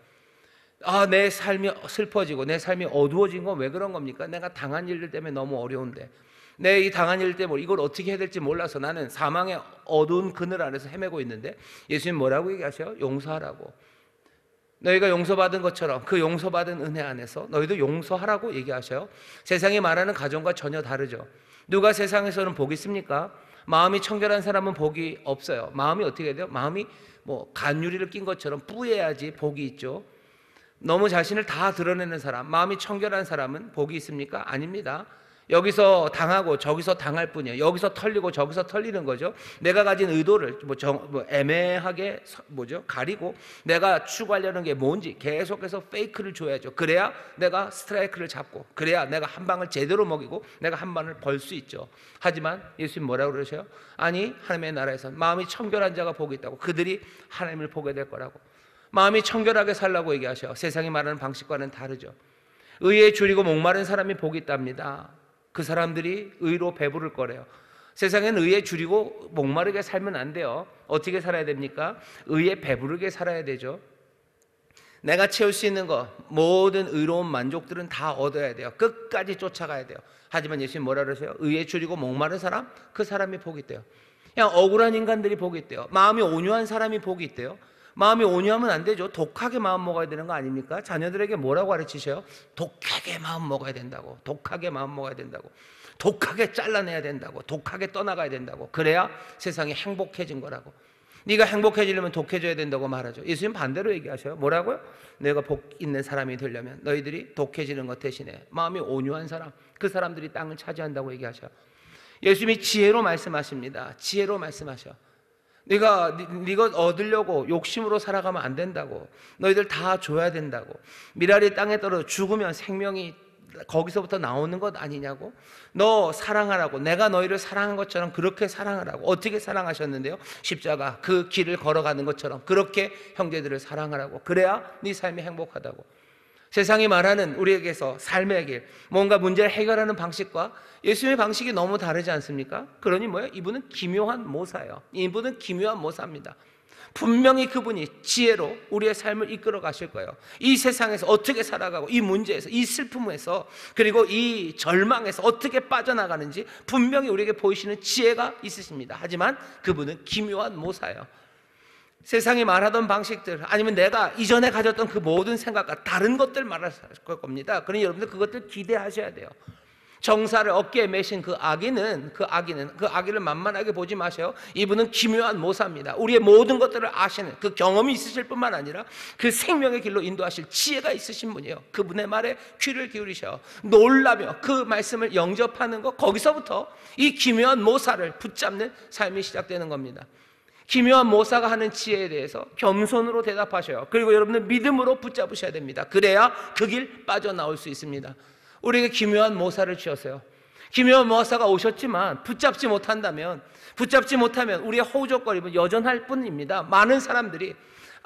내 삶이 슬퍼지고 내 삶이 어두워진 건 왜 그런 겁니까? 내가 당한 일들 때문에 너무 어려운데, 내 이 당한 일 때문에 이걸 어떻게 해야 될지 몰라서 나는 사망의 어두운 그늘 안에서 헤매고 있는데 예수님 뭐라고 얘기하셔요? 용서하라고. 너희가 용서받은 것처럼 그 용서받은 은혜 안에서 너희도 용서하라고 얘기하셔요. 세상이 말하는 가정과 전혀 다르죠. 누가 세상에서는 복이 있습니까? 마음이 청결한 사람은 복이 없어요. 마음이 어떻게 돼요? 마음이 뭐 간유리를 낀 것처럼 뿌얘야지 복이 있죠. 너무 자신을 다 드러내는 사람, 마음이 청결한 사람은 복이 있습니까? 아닙니다. 여기서 당하고 저기서 당할 뿐이에요. 여기서 털리고 저기서 털리는 거죠. 내가 가진 의도를 애매하게 가리고 내가 추구하려는 게 뭔지 계속해서 페이크를 줘야죠. 그래야 내가 스트라이크를 잡고, 그래야 내가 한 방을 제대로 먹이고 내가 한 방을 벌 수 있죠. 하지만 예수님 뭐라고 그러셔요? 아니, 하나님의 나라에서 마음이 청결한 자가 복이 있다고. 그들이 하나님을 보게 될 거라고. 마음이 청결하게 살라고 얘기하셔요. 세상이 말하는 방식과는 다르죠. 의에 줄이고 목마른 사람이 복이 있답니다. 그 사람들이 의로 배부를 거래요. 세상에는 의에 줄이고 목마르게 살면 안 돼요. 어떻게 살아야 됩니까? 의에 배부르게 살아야 되죠. 내가 채울 수 있는 것, 모든 의로운 만족들은 다 얻어야 돼요. 끝까지 쫓아가야 돼요. 하지만 예수님 뭐라 그러세요? 의에 줄이고 목마른 사람, 그 사람이 복이 있대요. 그냥 억울한 인간들이 복이 있대요. 마음이 온유한 사람이 복이 있대요. 마음이 온유하면 안 되죠. 독하게 마음 먹어야 되는 거 아닙니까? 자녀들에게 뭐라고 가르치셔요? 독하게 마음 먹어야 된다고. 독하게 마음 먹어야 된다고. 독하게 잘라내야 된다고. 독하게 떠나가야 된다고. 그래야 세상이 행복해진 거라고. 네가 행복해지려면 독해져야 된다고 말하죠. 예수님 반대로 얘기하셔요. 뭐라고요? 내가 복 있는 사람이 되려면 너희들이 독해지는 것 대신에 마음이 온유한 사람, 그 사람들이 땅을 차지한다고 얘기하셔요. 예수님이 지혜로 말씀하십니다. 지혜로 말씀하셔. 네가 얻으려고 욕심으로 살아가면 안 된다고. 너희들 다 줘야 된다고. 미랄이 땅에 떨어져 죽으면 생명이 거기서부터 나오는 것 아니냐고. 너 사랑하라고. 내가 너희를 사랑한 것처럼 그렇게 사랑하라고. 어떻게 사랑하셨는데요? 십자가 그 길을 걸어가는 것처럼 그렇게 형제들을 사랑하라고. 그래야 네 삶이 행복하다고. 세상이 말하는 우리에게서 삶의 길, 뭔가 문제를 해결하는 방식과 예수님의 방식이 너무 다르지 않습니까? 그러니 뭐예요? 이분은 기묘한 모사예요. 이분은 기묘한 모사입니다. 분명히 그분이 지혜로 우리의 삶을 이끌어 가실 거예요. 이 세상에서 어떻게 살아가고, 이 문제에서, 이 슬픔에서, 그리고 이 절망에서 어떻게 빠져나가는지 분명히 우리에게 보이시는 지혜가 있으십니다. 하지만 그분은 기묘한 모사예요. 세상이 말하던 방식들, 아니면 내가 이전에 가졌던 그 모든 생각과 다른 것들 말할 겁니다. 그러니 여러분들 그것들 기대하셔야 돼요. 정사를 어깨에 메신 그 아기를 만만하게 보지 마세요. 이분은 기묘한 모사입니다. 우리의 모든 것들을 아시는, 그 경험이 있으실 뿐만 아니라 그 생명의 길로 인도하실 지혜가 있으신 분이에요. 그분의 말에 귀를 기울이셔 놀라며 그 말씀을 영접하는 것, 거기서부터 이 기묘한 모사를 붙잡는 삶이 시작되는 겁니다. 기묘한 모사가 하는 지혜에 대해서 겸손으로 대답하셔요. 그리고 여러분은 믿음으로 붙잡으셔야 됩니다. 그래야 그 길 빠져나올 수 있습니다. 우리에게 기묘한 모사를 주셨어요. 기묘한 모사가 오셨지만 붙잡지 못하면 우리의 허우적거림은 여전할 뿐입니다. 많은 사람들이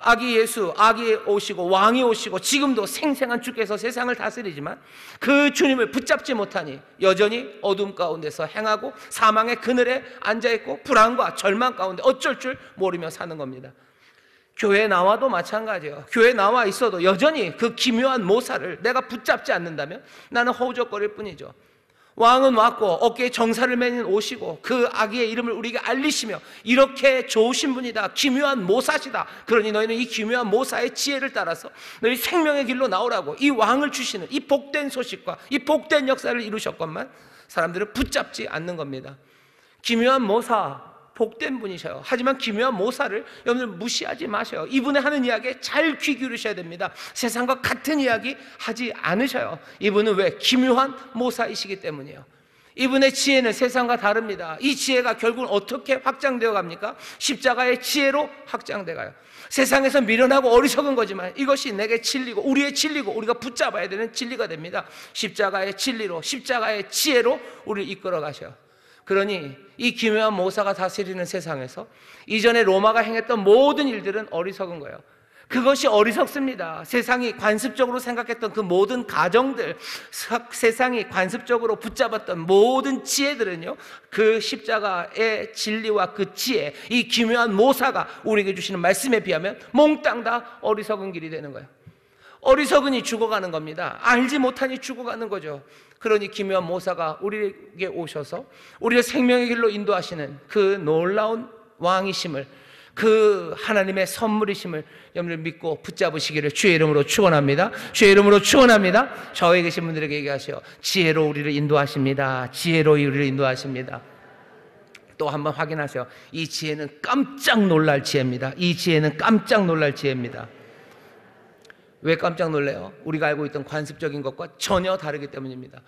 아기 예수, 아기 오시고 왕이 오시고 지금도 생생한 주께서 세상을 다스리지만 그 주님을 붙잡지 못하니 여전히 어둠 가운데서 행하고 사망의 그늘에 앉아있고 불안과 절망 가운데 어쩔 줄 모르며 사는 겁니다. 교회에 나와도 마찬가지예요. 교회에 나와 있어도 여전히 그 기묘한 모사를 내가 붙잡지 않는다면 나는 허우적거릴 뿐이죠. 왕은 왔고 어깨에 정사를 매는 오시고 그 아기의 이름을 우리에게 알리시며 이렇게 좋으신 분이다, 기묘한 모사시다. 그러니 너희는 이 기묘한 모사의 지혜를 따라서 너희 생명의 길로 나오라고 이 왕을 주시는 이 복된 소식과 이 복된 역사를 이루셨건만 사람들은 붙잡지 않는 겁니다. 기묘한 모사, 복된 분이셔요. 하지만 기묘한 모사를 여러분들 무시하지 마셔요. 이분의 하는 이야기에 잘 귀 기울이셔야 됩니다. 세상과 같은 이야기 하지 않으셔요. 이분은 왜? 기묘한 모사이시기 때문이에요. 이분의 지혜는 세상과 다릅니다. 이 지혜가 결국은 어떻게 확장되어 갑니까? 십자가의 지혜로 확장돼 가요. 세상에서 미련하고 어리석은 거지만 이것이 내게 진리고 우리의 진리고 우리가 붙잡아야 되는 진리가 됩니다. 십자가의 진리로, 십자가의 지혜로 우리를 이끌어 가셔요. 그러니 이 기묘한 모사가 다스리는 세상에서 이전에 로마가 행했던 모든 일들은 어리석은 거예요. 그것이 어리석습니다. 세상이 관습적으로 생각했던 그 모든 가정들, 세상이 관습적으로 붙잡았던 모든 지혜들은요, 그 십자가의 진리와 그 지혜, 이 기묘한 모사가 우리에게 주시는 말씀에 비하면 몽땅 다 어리석은 길이 되는 거예요. 어리석으니 죽어가는 겁니다. 알지 못하니 죽어가는 거죠. 그러니 기묘한 모사가 우리에게 오셔서 우리를 생명의 길로 인도하시는 그 놀라운 왕이심을, 그 하나님의 선물이심을 여러분들 믿고 붙잡으시기를 주의 이름으로 축원합니다. 주의 이름으로 축원합니다. 좌우에 계신 분들에게 얘기하시오. 지혜로 우리를 인도하십니다. 지혜로 우리를 인도하십니다. 또 한번 확인하세요. 이 지혜는 깜짝 놀랄 지혜입니다. 이 지혜는 깜짝 놀랄 지혜입니다. 왜 깜짝 놀래요? 우리가 알고 있던 관습적인 것과 전혀 다르기 때문입니다.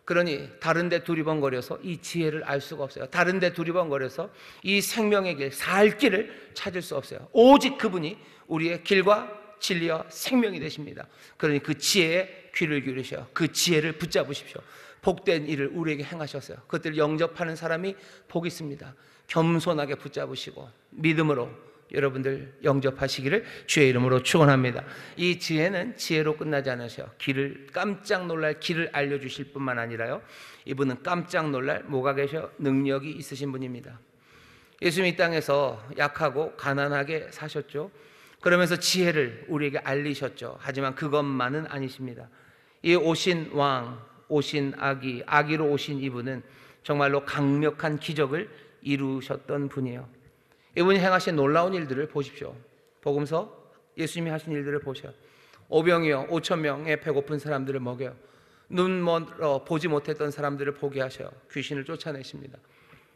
그러니 다른데 두리번거려서 이 지혜를 알 수가 없어요. 다른데 두리번거려서 이 생명의 길, 살 길을 찾을 수 없어요. 오직 그분이 우리의 길과 진리와 생명이 되십니다. 그러니 그 지혜에 귀를 기울이셔. 그 지혜를 붙잡으십시오. 복된 일을 우리에게 행하셨어요. 그것들을 영접하는 사람이 복이 있습니다. 겸손하게 붙잡으시고 믿음으로 여러분들 영접하시기를 주의 이름으로 축원합니다. 이 지혜는 지혜로 끝나지 않으셔. 길을 깜짝 놀랄 길을 알려주실 뿐만 아니라요, 이분은 깜짝 놀랄 뭐가 계셔? 능력이 있으신 분입니다. 예수님이 이 땅에서 약하고 가난하게 사셨죠. 그러면서 지혜를 우리에게 알리셨죠. 하지만 그것만은 아니십니다. 이 오신 왕, 오신 아기로 오신 이분은 정말로 강력한 기적을 이루셨던 분이에요. 이분이 행하신 놀라운 일들을 보십시오. 복음서 예수님이 하신 일들을 보셔요. 오병이어 5천 명의 배고픈 사람들을 먹여요. 눈 멀어 보지 못했던 사람들을 보게 하셔요. 귀신을 쫓아내십니다.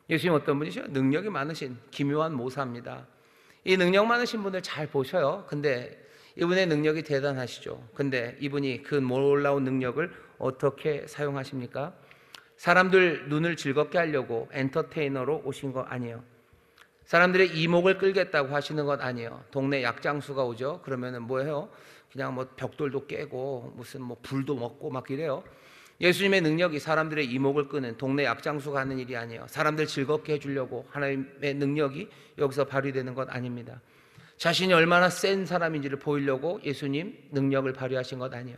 예수님 어떤 분이셔요? 능력이 많으신 기묘한 모사입니다. 이 능력 많으신 분을 잘 보셔요. 근데 이분의 능력이 대단하시죠. 근데 이분이 그 놀라운 능력을 어떻게 사용하십니까? 사람들 눈을 즐겁게 하려고 엔터테이너로 오신 거 아니에요. 사람들의 이목을 끌겠다고 하시는 것 아니에요. 동네 약장수가 오죠. 그러면은 뭐예요? 그냥 뭐 벽돌도 깨고 무슨 뭐 불도 먹고 막 이래요. 예수님의 능력이 사람들의 이목을 끄는 동네 약장수가 하는 일이 아니에요. 사람들 즐겁게 해주려고 하나님의 능력이 여기서 발휘되는 것 아닙니다. 자신이 얼마나 센 사람인지를 보이려고 예수님 능력을 발휘하신 것 아니에요.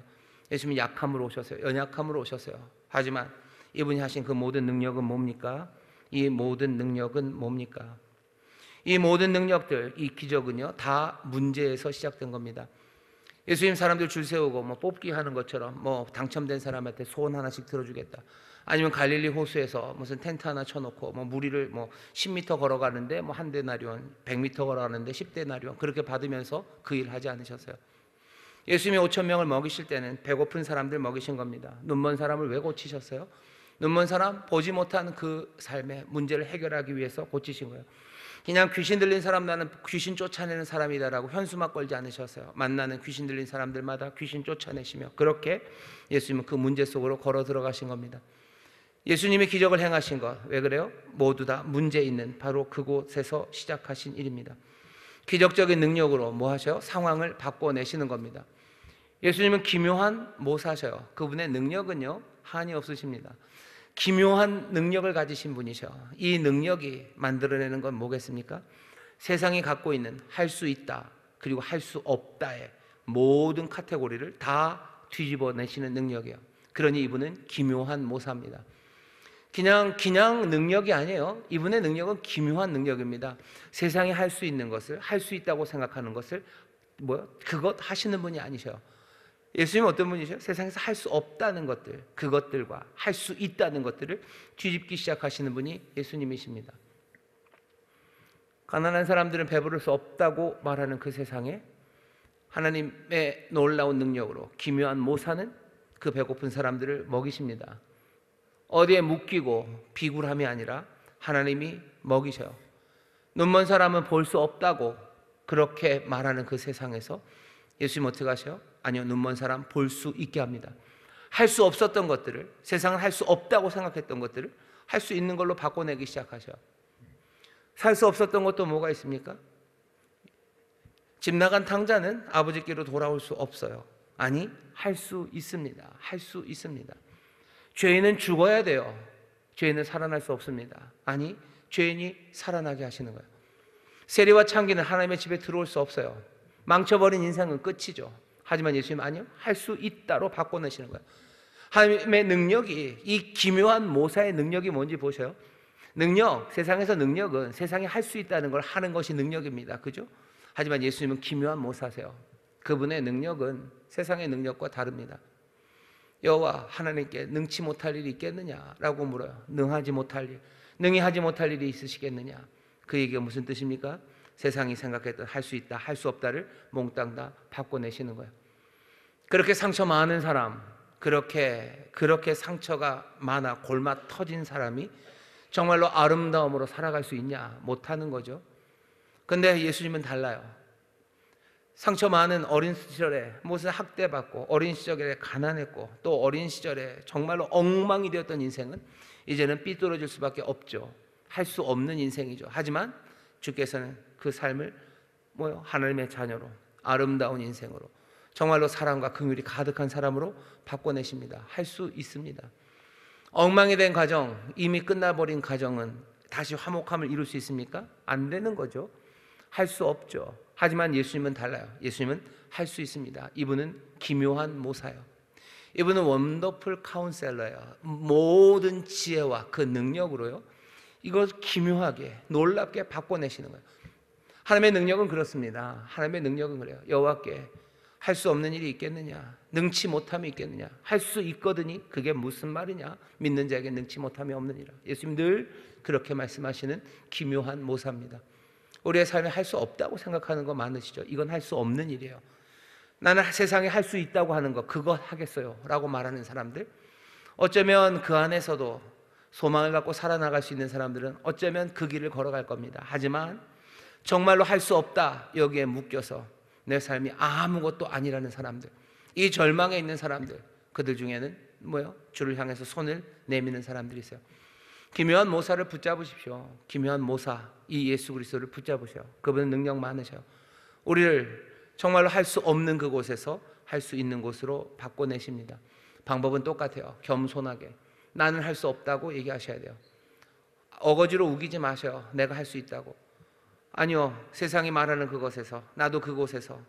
예수님이 약함으로 오셨어요. 연약함으로 오셨어요. 하지만 이분이 하신 그 모든 능력은 뭡니까? 이 모든 능력은 뭡니까? 이 모든 능력들, 이 기적은요, 다 문제에서 시작된 겁니다. 예수님 사람들 줄 세우고 뭐 뽑기 하는 것처럼 뭐 당첨된 사람한테 소원 하나씩 들어주겠다. 아니면 갈릴리 호수에서 무슨 텐트 하나 쳐놓고 뭐 무리를 뭐 10m 걸어가는데 뭐 한 데나리온, 100m 걸어가는데 10데나리온 그렇게 받으면서 그 일 하지 않으셨어요. 예수님이 5천 명을 먹이실 때는 배고픈 사람들 먹이신 겁니다. 눈먼 사람을 왜 고치셨어요? 눈먼 사람, 보지 못한 그 삶의 문제를 해결하기 위해서 고치신 거예요. 그냥 귀신 들린 사람, 나는 귀신 쫓아내는 사람이다라고 현수막 걸지 않으셨어요. 만나는 귀신 들린 사람들마다 귀신 쫓아내시며 그렇게 예수님은 그 문제 속으로 걸어 들어가신 겁니다. 예수님이 기적을 행하신 것, 왜 그래요? 모두 다 문제 있는 바로 그곳에서 시작하신 일입니다. 기적적인 능력으로 뭐 하셔요? 상황을 바꿔내시는 겁니다. 예수님은 기묘한 모사셔요. 그분의 능력은요, 한이 없으십니다. 기묘한 능력을 가지신 분이셔. 이 능력이 만들어내는 건 뭐겠습니까? 세상이 갖고 있는 할 수 있다 그리고 할 수 없다의 모든 카테고리를 다 뒤집어내시는 능력이에요. 그러니 이분은 기묘한 모사입니다. 그냥 능력이 아니에요. 이분의 능력은 기묘한 능력입니다. 세상이 할 수 있는 것을, 할 수 있다고 생각하는 것을 그것 하시는 분이 아니셔요. 예수님은 어떤 분이셔요? 세상에서 할 수 없다는 것들, 그것들과 할 수 있다는 것들을 뒤집기 시작하시는 분이 예수님이십니다. 가난한 사람들은 배부를 수 없다고 말하는 그 세상에 하나님의 놀라운 능력으로 기묘한 모사는 그 배고픈 사람들을 먹이십니다. 어디에 묶이고 비굴함이 아니라 하나님이 먹이셔요. 눈먼 사람은 볼 수 없다고 그렇게 말하는 그 세상에서 예수님 어떻게 하셔요? 아니요, 눈먼 사람 볼 수 있게 합니다. 할 수 없었던 것들을, 세상은 할 수 없다고 생각했던 것들을 할 수 있는 걸로 바꿔내기 시작하셔요. 살 수 없었던 것도 뭐가 있습니까? 집 나간 탕자는 아버지께로 돌아올 수 없어요. 아니, 할 수 있습니다. 할 수 있습니다. 죄인은 죽어야 돼요. 죄인은 살아날 수 없습니다. 아니, 죄인이 살아나게 하시는 거예요. 세리와 창기는 하나님의 집에 들어올 수 없어요. 망쳐버린 인생은 끝이죠. 하지만 예수님 아니요, 할 수 있다로 바꿔내시는 거예요. 하나님의 능력이, 이 기묘한 모사의 능력이 뭔지 보세요. 능력, 세상에서 능력은 세상에 할 수 있다는 걸 하는 것이 능력입니다. 그죠? 하지만 예수님은 기묘한 모사세요. 그분의 능력은 세상의 능력과 다릅니다. 여호와 하나님께 능치 못할 일이 있겠느냐라고 물어요. 능히 하지 못할 일이 있으시겠느냐? 그 얘기가 무슨 뜻입니까? 세상이 생각했던 할 수 있다, 할 수 없다를 몽땅 다 바꿔내시는 거예요. 그렇게 상처 많은 사람, 그렇게 상처가 많아 골마 터진 사람이 정말로 아름다움으로 살아갈 수 있냐? 못하는 거죠. 근데 예수님은 달라요. 상처 많은 어린 시절에 무슨 학대받고 어린 시절에 가난했고 또 어린 시절에 정말로 엉망이 되었던 인생은 이제는 삐뚤어질 수밖에 없죠. 할 수 없는 인생이죠. 하지만 주께서는 그 삶을 하나님의 자녀로 아름다운 인생으로 정말로 사랑과 긍휼이 가득한 사람으로 바꿔내십니다. 할 수 있습니다. 엉망이 된 가정, 이미 끝나버린 가정은 다시 화목함을 이룰 수 있습니까? 안 되는 거죠. 할 수 없죠. 하지만 예수님은 달라요. 예수님은 할 수 있습니다. 이분은 기묘한 모사예요. 이분은 원더풀 카운셀러예요. 모든 지혜와 그 능력으로요, 이걸 기묘하게 놀랍게 바꿔내시는 거예요. 하나님의 능력은 그렇습니다. 하나님의 능력은 그래요. 여호와께 할 수 없는 일이 있겠느냐? 능치 못함이 있겠느냐? 할 수 있거든이 그게 무슨 말이냐? 믿는 자에게 능치 못함이 없느니라. 예수님 늘 그렇게 말씀하시는 기묘한 모사입니다. 우리의 삶에 할 수 없다고 생각하는 거 많으시죠? 이건 할 수 없는 일이에요. 나는 세상에 할 수 있다고 하는 거 그거 하겠어요 라고 말하는 사람들, 어쩌면 그 안에서도 소망을 갖고 살아나갈 수 있는 사람들은 어쩌면 그 길을 걸어갈 겁니다. 하지만 정말로 할 수 없다 여기에 묶여서 내 삶이 아무것도 아니라는 사람들, 이 절망에 있는 사람들, 그들 중에는 주를 향해서 손을 내미는 사람들이 있어요. 기묘한 모사를 붙잡으십시오. 기묘한 모사, 이 예수 그리스도를 붙잡으세요. 그분은 능력 많으셔요. 우리를 정말로 할 수 없는 그곳에서 할 수 있는 곳으로 바꿔내십니다. 방법은 똑같아요. 겸손하게 나는 할 수 없다고 얘기하셔야 돼요. 어거지로 우기지 마셔요. 내가 할 수 있다고. 아니요, 세상이 말하는 그곳에서, 나도 그곳에서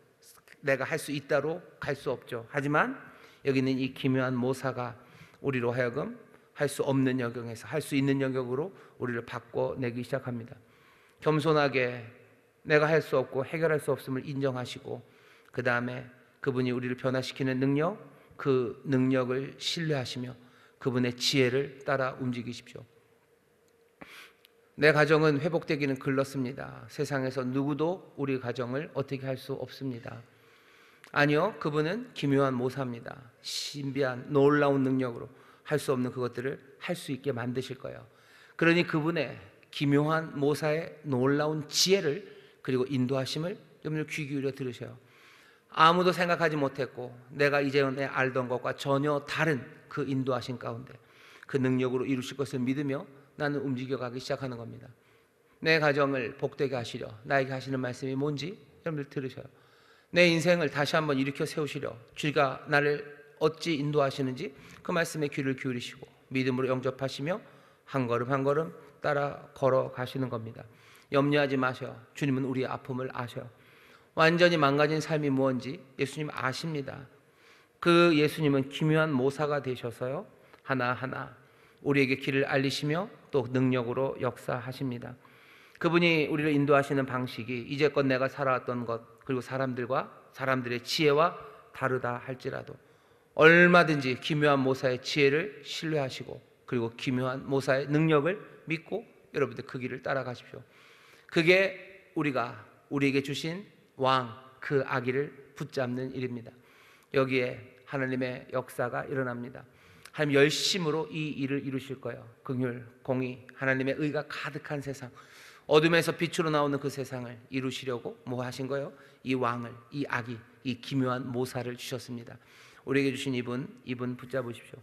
내가 할 수 있다로 갈 수 없죠. 하지만 여기는 이 기묘한 모사가 우리로 하여금 할 수 없는 영역에서 할 수 있는 영역으로 우리를 바꿔내기 시작합니다. 겸손하게 내가 할 수 없고 해결할 수 없음을 인정하시고, 그 다음에 그분이 우리를 변화시키는 능력, 그 능력을 신뢰하시며 그분의 지혜를 따라 움직이십시오. 내 가정은 회복되기는 글렀습니다. 세상에서 누구도 우리 가정을 어떻게 할 수 없습니다. 아니요, 그분은 기묘한 모사입니다. 신비한 놀라운 능력으로 할 수 없는 그것들을 할 수 있게 만드실 거예요. 그러니 그분의 기묘한 모사의 놀라운 지혜를 그리고 인도하심을 여러분들 귀 기울여 들으셔요. 아무도 생각하지 못했고 내가 이전에 알던 것과 전혀 다른 그 인도하심 가운데 그 능력으로 이루실 것을 믿으며 나는 움직여가기 시작하는 겁니다. 내 가정을 복되게 하시려 나에게 하시는 말씀이 뭔지 여러분들 들으셔요. 내 인생을 다시 한번 일으켜 세우시려 주가 나를 어찌 인도하시는지 그 말씀에 귀를 기울이시고 믿음으로 영접하시며 한 걸음 한 걸음 따라 걸어가시는 겁니다. 염려하지 마셔. 주님은 우리의 아픔을 아셔. 완전히 망가진 삶이 무엇인지 예수님 아십니다. 그 예수님은 기묘한 모사가 되셔서요, 하나하나 우리에게 길을 알리시며 또 능력으로 역사하십니다. 그분이 우리를 인도하시는 방식이 이제껏 내가 살아왔던 것 그리고 사람들의 지혜와 다르다 할지라도 얼마든지 기묘한 모사의 지혜를 신뢰하시고 그리고 기묘한 모사의 능력을 믿고 여러분들 그 길을 따라가십시오. 그게 우리에게 주신 왕, 그 아기를 붙잡는 일입니다. 여기에 하나님의 역사가 일어납니다. 하나님 열심으로 이 일을 이루실 거예요. 긍휼, 공의, 하나님의 의가 가득한 세상, 어둠에서 빛으로 나오는 그 세상을 이루시려고 뭐 하신 거예요? 이 왕을, 이 아기, 이 기묘한 모사를 주셨습니다. 우리에게 주신 이분 붙잡으십시오.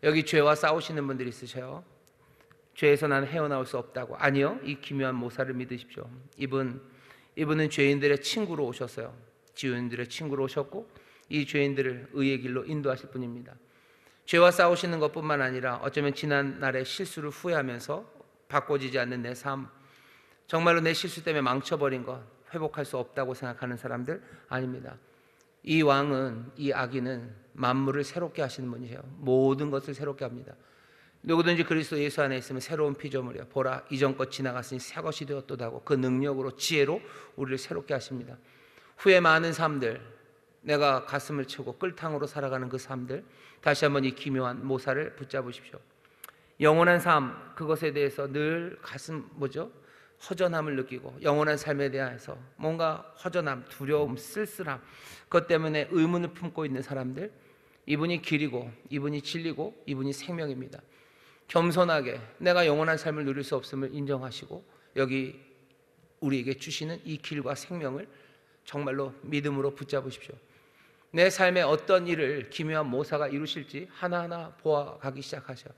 여기 죄와 싸우시는 분들이 있으셔요. 죄에서 나는 헤어나올 수 없다고. 아니요, 이 기묘한 모사를 믿으십시오. 이분은 죄인들의 친구로 오셨어요. 죄인들의 친구로 오셨고 이 죄인들을 의의 길로 인도하실 분입니다. 죄와 싸우시는 것뿐만 아니라 어쩌면 지난 날의 실수를 후회하면서 바꿔지지 않는 내 삶, 정말로 내 실수 때문에 망쳐버린 것 회복할 수 없다고 생각하는 사람들 아닙니다. 이 왕은, 이 아기는 만물을 새롭게 하시는 분이세요. 모든 것을 새롭게 합니다. 누구든지 그리스도 예수 안에 있으면 새로운 피조물이야. 보라, 이전 것 지나갔으니 새 것이 되었도다고 그 능력으로 지혜로 우리를 새롭게 하십니다. 후회 많은 삶들, 내가 가슴을 치고 끌탕으로 살아가는 그 삶들, 다시 한번 이 기묘한 모사를 붙잡으십시오. 영원한 삶, 그것에 대해서 늘 허전함을 느끼고, 영원한 삶에 대해서 뭔가 허전함, 두려움, 쓸쓸함, 그것 때문에 의문을 품고 있는 사람들, 이분이 길이고 이분이 진리고 이분이 생명입니다. 겸손하게 내가 영원한 삶을 누릴 수 없음을 인정하시고, 여기 우리에게 주시는 이 길과 생명을 정말로 믿음으로 붙잡으십시오. 내 삶에 어떤 일을 기묘한 모사가 이루실지 하나하나 보아가기 시작하셔.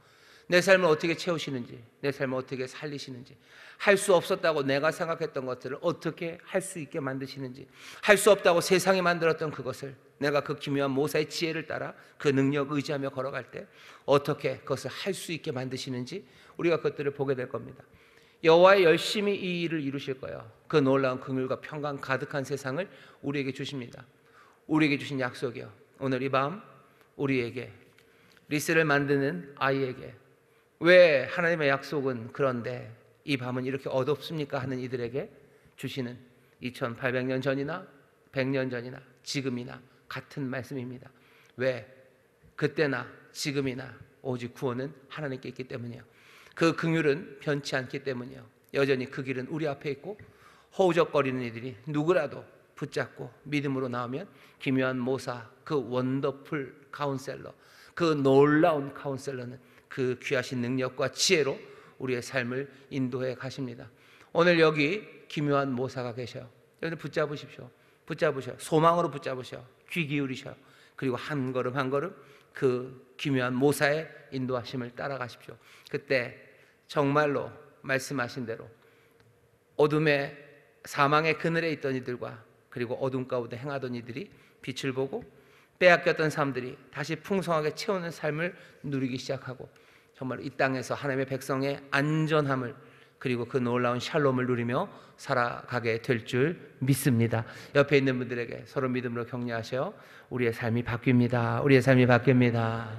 내 삶을 어떻게 채우시는지, 내 삶을 어떻게 살리시는지, 할 수 없었다고 내가 생각했던 것들을 어떻게 할 수 있게 만드시는지, 할 수 없다고 세상이 만들었던 그것을 내가 그 기묘한 모사의 지혜를 따라 그 능력 의지하며 걸어갈 때 어떻게 그것을 할 수 있게 만드시는지 우리가 그것들을 보게 될 겁니다. 여호와의 열심히 이 일을 이루실 거예요. 그 놀라운 긍휼과 평강 가득한 세상을 우리에게 주십니다. 우리에게 주신 약속이요, 오늘 이 밤 우리에게, 리스를 만드는 아이에게, 왜 하나님의 약속은 그런데 이 밤은 이렇게 어둡습니까 하는 이들에게 주시는 2800년 전이나 100년 전이나 지금이나 같은 말씀입니다. 왜? 그때나 지금이나 오직 구원은 하나님께 있기 때문이에요. 그 긍휼은 변치 않기 때문이에요. 여전히 그 길은 우리 앞에 있고, 허우적거리는 이들이 누구라도 붙잡고 믿음으로 나오면 기묘한 모사, 그 원더풀 카운셀러, 그 놀라운 카운셀러는 그 귀하신 능력과 지혜로 우리의 삶을 인도해 가십니다. 오늘 여기 기묘한 모사가 계셔요. 여러분 붙잡으십시오. 붙잡으셔. 소망으로 붙잡으셔. 귀 기울이셔. 그리고 한 걸음 한 걸음 그 기묘한 모사의 인도하심을 따라가십시오. 그때 정말로 말씀하신 대로 어둠의 사망의 그늘에 있던 이들과, 그리고 어둠 가운데 행하던 이들이 빛을 보고 빼앗겼던 삶들이 다시 풍성하게 채우는 삶을 누리기 시작하고, 정말 이 땅에서 하나님의 백성의 안전함을, 그리고 그 놀라운 샬롬을 누리며 살아가게 될 줄 믿습니다. 옆에 있는 분들에게 서로 믿음으로 격려하셔요. 우리의 삶이 바뀝니다. 우리의 삶이 바뀝니다.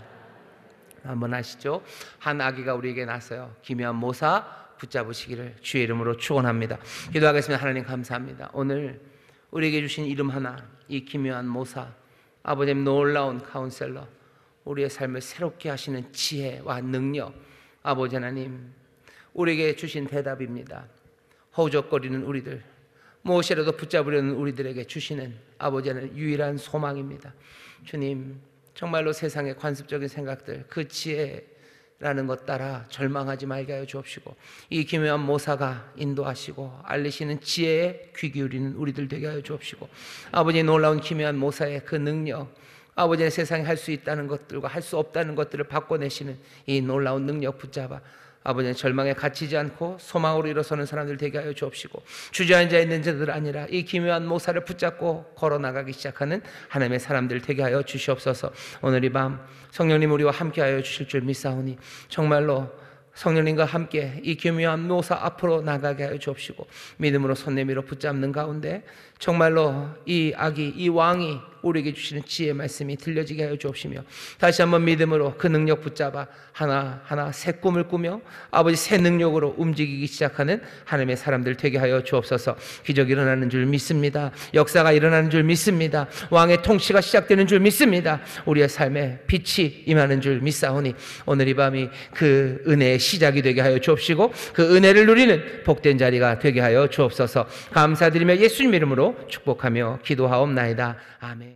한번 하시죠. 한 아기가 우리에게 났어요. 기묘한 모사 붙잡으시기를 주의 이름으로 축원합니다. 기도하겠습니다. 하나님 감사합니다. 오늘 우리에게 주신 이름 하나, 이 기묘한 모사, 아버님 놀라운 카운셀러, 우리의 삶을 새롭게 하시는 지혜와 능력, 아버지 하나님 우리에게 주신 대답입니다. 허우적거리는 우리들, 무엇이라도 붙잡으려는 우리들에게 주시는 아버지 하나님 유일한 소망입니다. 주님, 정말로 세상의 관습적인 생각들, 그 지혜라는 것 따라 절망하지 말게 하여 주옵시고, 이 기묘한 모사가 인도하시고 알리시는 지혜에 귀 기울이는 우리들 되게 하여 주옵시고, 아버지 놀라운 기묘한 모사의 그 능력, 아버지의 세상에 할 수 있다는 것들과 할 수 없다는 것들을 바꿔내시는 이 놀라운 능력 붙잡아 아버지의 절망에 갇히지 않고 소망으로 일어서는 사람들 되게 하여 주옵시고, 주저앉아 있는 자들 아니라 이 기묘한 모사를 붙잡고 걸어나가기 시작하는 하나님의 사람들 되게 하여 주시옵소서. 오늘 이 밤 성령님 우리와 함께 하여 주실 줄 믿사오니 정말로 성령님과 함께 이 기묘한 모사 앞으로 나가게 하여 주옵시고, 믿음으로 손 내밀어 붙잡는 가운데 정말로 이 아기, 이 왕이 우리에게 주시는 지혜의 말씀이 들려지게 하여 주옵시며, 다시 한번 믿음으로 그 능력 붙잡아 하나하나 새 꿈을 꾸며 아버지 새 능력으로 움직이기 시작하는 하나님의 사람들 되게 하여 주옵소서. 기적이 일어나는 줄 믿습니다. 역사가 일어나는 줄 믿습니다. 왕의 통치가 시작되는 줄 믿습니다. 우리의 삶에 빛이 임하는 줄 믿사오니 오늘 이 밤이 그 은혜의 시작이 되게 하여 주옵시고, 그 은혜를 누리는 복된 자리가 되게 하여 주옵소서. 감사드리며 예수님 이름으로 축복하며 기도하옵나이다. 아멘.